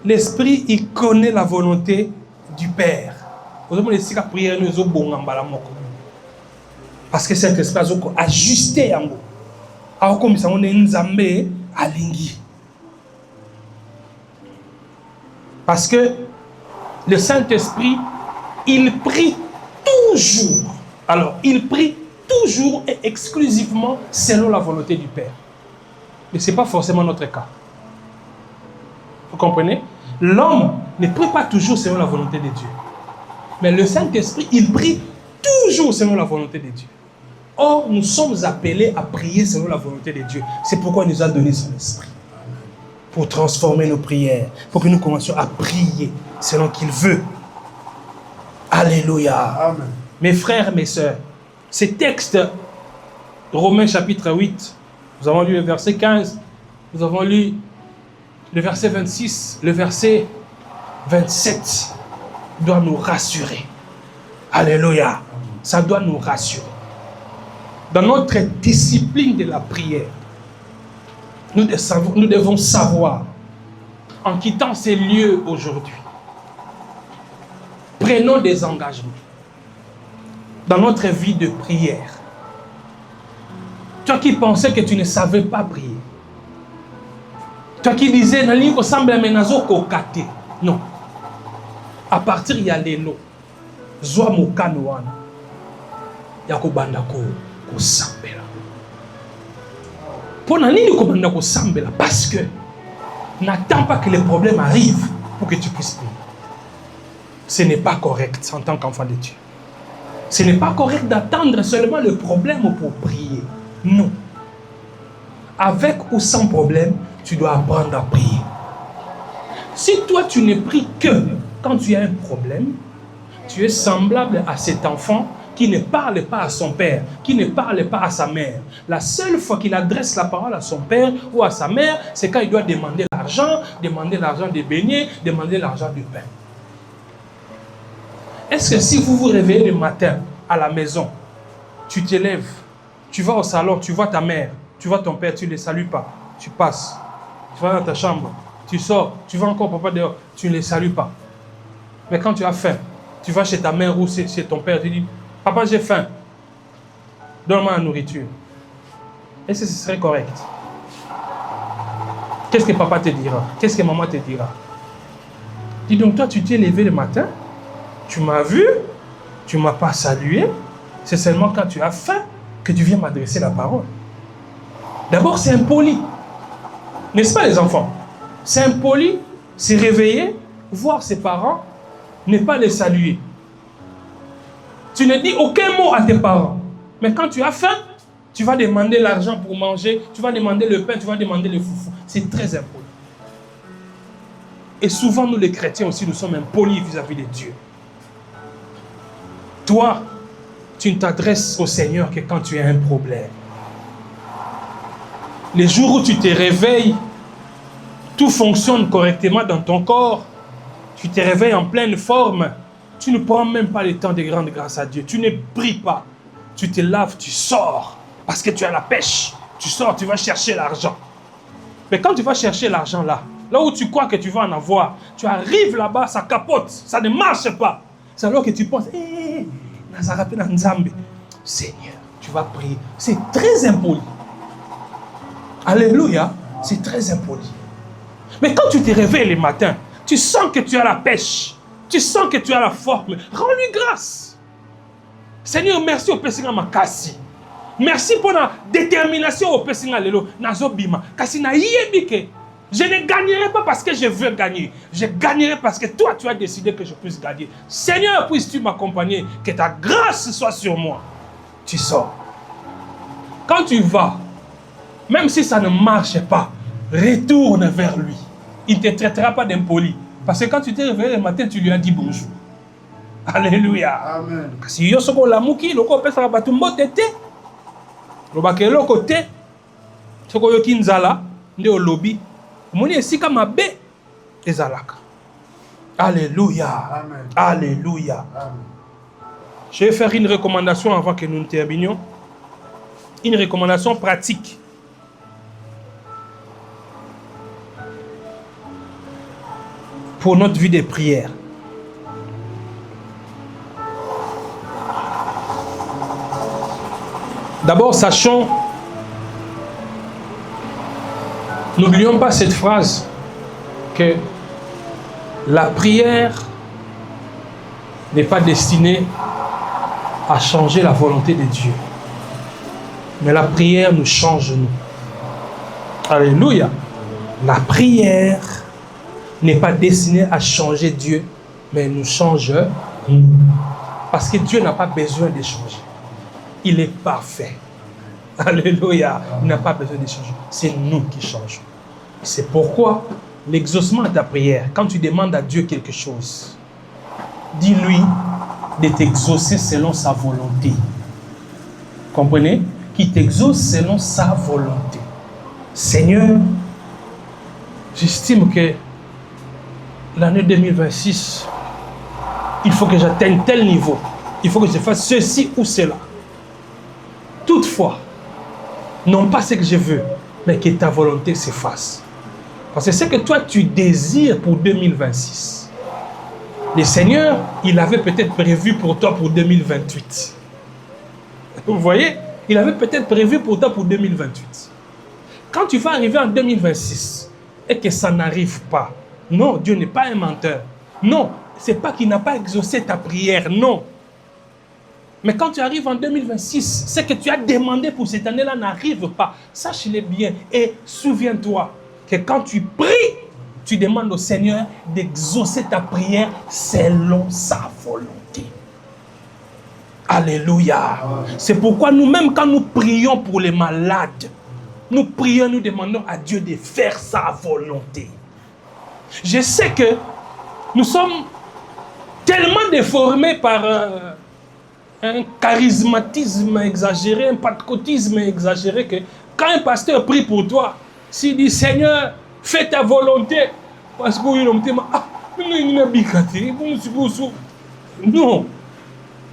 L'Esprit, il connaît la volonté du Père. Parce que Saint-Esprit a ajusté en vous. Comme ça, on est nzambe alingi. Parce que le Saint-Esprit, il prie toujours. Alors, il prie toujours et exclusivement selon la volonté du Père. Mais ce n'est pas forcément notre cas. Vous comprenez? L'homme ne prie pas toujours selon la volonté de Dieu. Mais le Saint-Esprit, il prie toujours selon la volonté de Dieu. Or, nous sommes appelés à prier selon la volonté de Dieu. C'est pourquoi il nous a donné son esprit. Pour transformer nos prières. Pour que nous commencions à prier selon qu'il veut. Alléluia. Amen. Mes frères, mes sœurs, ces textes, Romains chapitre 8, Nous avons lu le verset 15, nous avons lu le verset 26, le verset 27 doit nous rassurer. Alléluia. Ça doit nous rassurer. Dans notre discipline de la prière, nous devons savoir, en quittant ces lieux aujourd'hui, prenons des engagements dans notre vie de prière. Toi qui pensais que tu ne savais pas prier, toi qui disais non, à partir il y a les lots, Zoa Mokanoana, Yakobandako Kosambela. Pour nani Yakobandako Sambela, parce que n'attends pas que les problèmes arrivent pour que tu puisses prier. Ce n'est pas correct en tant qu'enfant de Dieu. Ce n'est pas correct d'attendre seulement le problème pour prier. Non. Avec ou sans problème, tu dois apprendre à prier. Si toi tu ne pries que quand tu as un problème, tu es semblable à cet enfant qui ne parle pas à son père, qui ne parle pas à sa mère. La seule fois qu'il adresse la parole à son père ou à sa mère, c'est quand il doit demander l'argent des beignets, demander l'argent du pain. Est-ce que si vous vous réveillez le matin à la maison, tu te lèves, tu vas au salon, tu vois ta mère, tu vois ton père, tu ne les salues pas, tu passes, tu vas dans ta chambre, tu sors, tu vas encore papa dehors, tu ne les salues pas. Mais quand tu as faim, tu vas chez ta mère ou chez ton père, tu dis, papa j'ai faim, donne-moi la nourriture. Est-ce que ce serait correct? Qu'est-ce que papa te dira? Qu'est-ce que maman te dira? Dis donc, toi tu t'es levé le matin, tu m'as vu, tu ne m'as pas salué, c'est seulement quand tu as faim que tu viens m'adresser la parole. D'abord, c'est impoli. N'est-ce pas les enfants? C'est impoli, c'est réveiller, voir ses parents, ne pas les saluer. Tu ne dis aucun mot à tes parents. Mais quand tu as faim, tu vas demander l'argent pour manger, tu vas demander le pain, tu vas demander le foufou. C'est très impoli. Et souvent, nous les chrétiens aussi, nous sommes impolis vis-à-vis de Dieu. Toi, tu ne t'adresses au Seigneur que quand tu as un problème. Les jours où tu te réveilles, tout fonctionne correctement dans ton corps, tu te réveilles en pleine forme, tu ne prends même pas le temps de rendre grâce à Dieu, tu ne pries pas, tu te laves, tu sors, parce que tu as la pêche, tu sors, tu vas chercher l'argent. Mais quand tu vas chercher l'argent là où tu crois que tu vas en avoir, tu arrives là-bas, ça capote, ça ne marche pas. C'est alors que tu penses, Seigneur, tu vas prier. C'est très impoli. Alléluia, c'est très impoli. Mais quand tu te réveilles le matin, tu sens que tu as la pêche, tu sens que tu as la forme, rends-lui grâce. Seigneur, merci au Pessinga Makasi. Merci pour la détermination au Pessinga Lelo, Nazobima. Kasi na yebike. Je ne gagnerai pas parce que je veux gagner. Je gagnerai parce que toi, tu as décidé que je puisse gagner. Seigneur, puisses-tu m'accompagner, que ta grâce soit sur moi. Tu sors. Quand tu vas, même si ça ne marche pas, retourne vers lui. Il ne te traitera pas d'impoli. Parce que quand tu t'es réveillé le matin, tu lui as dit bonjour. Alléluia. Amen. Si yo soko lamuki, loko pesa batumbo tete. Lobake loko te. Soko yo kinzala, nde o lobby. Moni esika mabe ezalaka. Alléluia. Amen. Alléluia. Amen. Je vais faire une recommandation avant que nous ne terminions. Une recommandation pratique. Pour notre vie de prière. D'abord, sachons, n'oublions pas cette phrase, que la prière n'est pas destinée à changer la volonté de Dieu. Mais la prière nous change nous. Alléluia. La prière n'est pas destinée à changer Dieu, mais elle nous change nous. Parce que Dieu n'a pas besoin de changer. Il est parfait. Alléluia. Il n'a pas besoin de changer. C'est nous qui changeons. C'est pourquoi l'exaucement de ta prière, quand tu demandes à Dieu quelque chose, dis-lui de t'exaucer selon sa volonté. Comprenez? Qui t'exauce selon sa volonté. Seigneur, j'estime que l'année 2026, il faut que j'atteigne tel niveau. Il faut que je fasse ceci ou cela. Toutefois, non pas ce que je veux, mais que ta volonté se fasse. Parce que ce que toi tu désires pour 2026, le Seigneur, il avait peut-être prévu pour toi pour 2028. Vous voyez? Il avait peut-être prévu pour toi pour 2028. Quand tu vas arriver en 2026 et que ça n'arrive pas, non, Dieu n'est pas un menteur. Non, c'est pas qu'il n'a pas exaucé ta prière, non. Mais quand tu arrives en 2026, ce que tu as demandé pour cette année-là n'arrive pas. Sache-le bien et souviens-toi que quand tu pries, tu demandes au Seigneur d'exaucer ta prière selon sa volonté. Alléluia. C'est pourquoi nous-mêmes, quand nous prions pour les malades, nous prions, nous demandons à Dieu de faire sa volonté. Je sais que nous sommes tellement déformés par un charismatisme exagéré, un pentecôtisme exagéré, que quand un pasteur prie pour toi, s'il dit Seigneur, fais ta volonté, parce que non.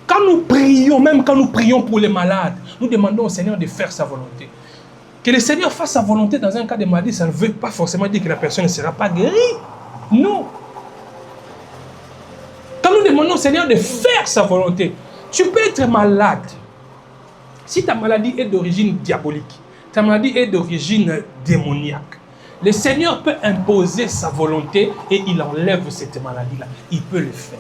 Quand nous prions, même quand nous prions pour les malades, nous demandons au Seigneur de faire sa volonté. Que le Seigneur fasse sa volonté dans un cas de maladie, ça ne veut pas forcément dire que la personne ne sera pas guérie. Non. Quand nous demandons au Seigneur de faire sa volonté, tu peux être malade. Si ta maladie est d'origine diabolique, ta maladie est d'origine démoniaque, le Seigneur peut imposer sa volonté et il enlève cette maladie-là. Il peut le faire.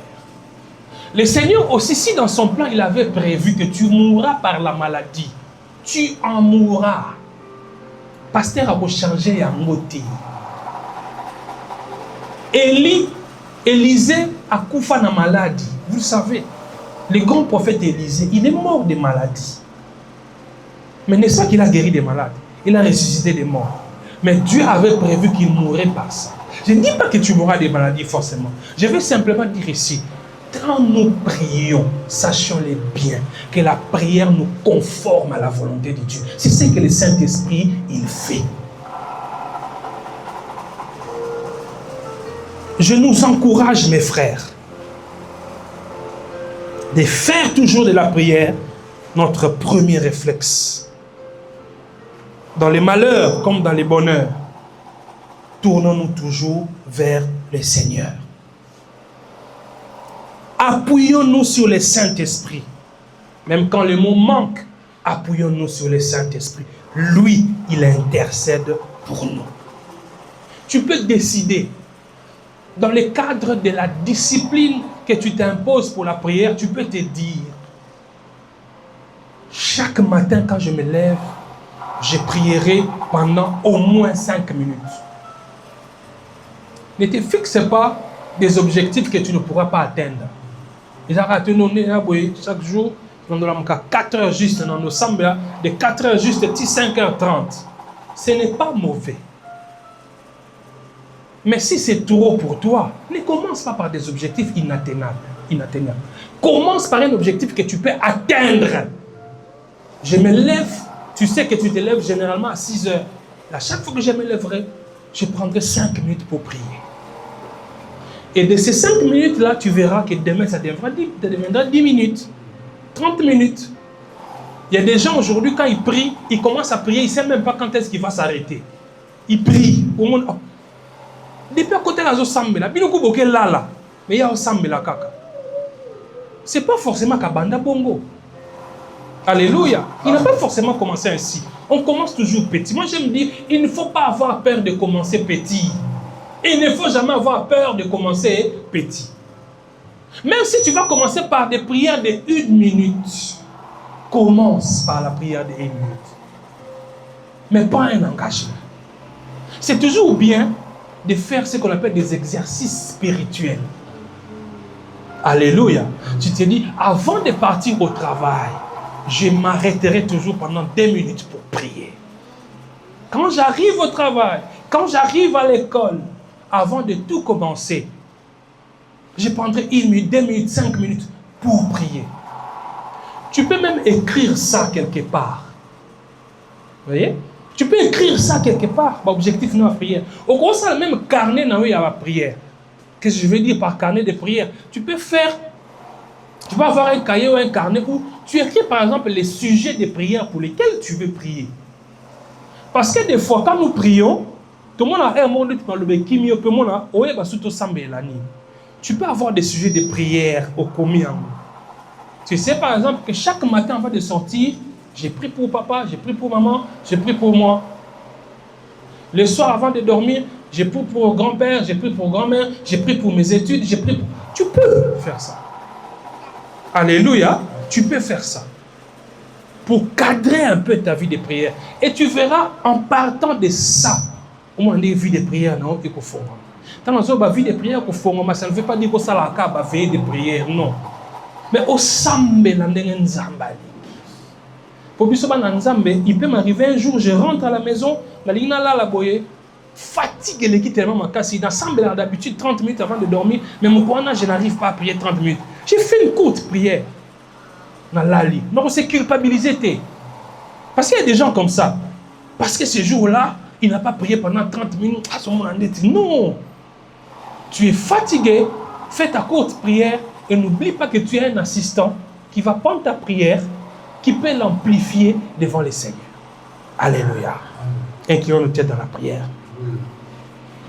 Le Seigneur aussi, si dans son plan, il avait prévu que tu mourras par la maladie, tu en mourras. Pasteur a changé en moti. Élisée a couffé na maladie. Vous savez, le grand prophète Élisée, il est mort de maladie. Mais n'est-ce pas qu'il a guéri des malades? Il a ressuscité des morts. Mais Dieu avait prévu qu'il mourrait par ça. Je ne dis pas que tu mourras des maladies forcément. Je vais simplement dire ici, quand nous prions, sachons-le bien, que la prière nous conforme à la volonté de Dieu. C'est ce que le Saint-Esprit, il fait. Je nous encourage, mes frères, de faire toujours de la prière notre premier réflexe. Dans les malheurs comme dans les bonheurs, tournons-nous toujours vers le Seigneur. Appuyons-nous sur le Saint-Esprit. Même quand le mot manque, appuyons-nous sur le Saint-Esprit. Lui, il intercède pour nous. Tu peux décider, dans le cadre de la discipline que tu t'imposes pour la prière, tu peux te dire, chaque matin quand je me lève, je prierai pendant au moins 5 minutes. Ne te fixe pas des objectifs que tu ne pourras pas atteindre. Chaque jour, on a 4 heures juste dans nos semblables, de 4 heures juste à 5h30. Ce n'est pas mauvais. Mais si c'est trop pour toi, ne commence pas par des objectifs inatteignables. Commence par un objectif que tu peux atteindre. Je me lève, tu sais que tu te lèves généralement à 6 heures. À chaque fois que je me lèverai, je prendrai 5 minutes pour prier. Et de ces 5 minutes-là, tu verras que demain, ça deviendra 10 minutes, 30 minutes. Il y a des gens aujourd'hui, quand ils prient, ils commencent à prier, ils ne savent même pas quand est-ce qu'il va s'arrêter. Ils prient. Au monde, oh. Depuis à côté de la Zosambela, mais il y a Osambela kaka. Ce n'est pas forcément Kabanda Bongo. Alléluia. Il n'a pas forcément commencé ainsi. On commence toujours petit. Moi, j'aime dire, il ne faut pas avoir peur de commencer petit. Il ne faut jamais avoir peur de commencer petit. Même si tu vas commencer par des prières de 1 minute, commence par la prière de 1 minute. Mais pas un engagement. C'est toujours bien de faire ce qu'on appelle des exercices spirituels. Alléluia. Tu te dis, avant de partir au travail, je m'arrêterai toujours pendant 2 minutes pour prier. Quand j'arrive au travail, quand j'arrive à l'école, avant de tout commencer, je prendrai 1 minute, 2 minutes, 5 minutes pour prier. Tu peux même écrire ça quelque part. Vous voyez? Tu peux écrire ça quelque part, l'objectif de la prière. Au gros, ça le même carnet dans la prière. Qu'est-ce que je veux dire par carnet de prière? Tu peux avoir un cahier ou un carnet où tu écris par exemple les sujets de prière pour lesquels tu veux prier. Parce que des fois, quand nous prions, tout le monde a un monde qui parle de Kimi, tout le monde a tu peux avoir des sujets de prière au commun. Tu sais par exemple que chaque matin avant de sortir, j'ai prié pour papa, j'ai prié pour maman, j'ai prié pour moi. Le soir avant de dormir, j'ai prié pour grand-père, j'ai prié pour grand-mère, j'ai prié pour mes études, j'ai prié pour... Tu peux faire ça. Alléluia, tu peux faire ça. Pour cadrer un peu ta vie de prière. Et tu verras en partant de ça, au moins des vies de prière, non, il faut faire. Dans la vie de prière, ça ne veut pas dire que ça la veille de prière, non. Mais au sambe, il peut m'arriver un jour, je rentre à la maison, fatigué, l'équipe tellement m'a cassé. Dans d'habitude 30 minutes avant de dormir, mais mon courant, je n'arrive pas à prier 30 minutes. J'ai fait une courte prière. Donc c'est culpabilisé. Parce qu'il y a des gens comme ça. Parce que ce jour-là, il n'a pas prié pendant 30 minutes à son moment. Non. Tu es fatigué, fais ta courte prière et n'oublie pas que tu es un assistant qui va prendre ta prière, qui peut l'amplifier devant les Seigneurs. Alléluia. Inclinons nos têtes dans la prière.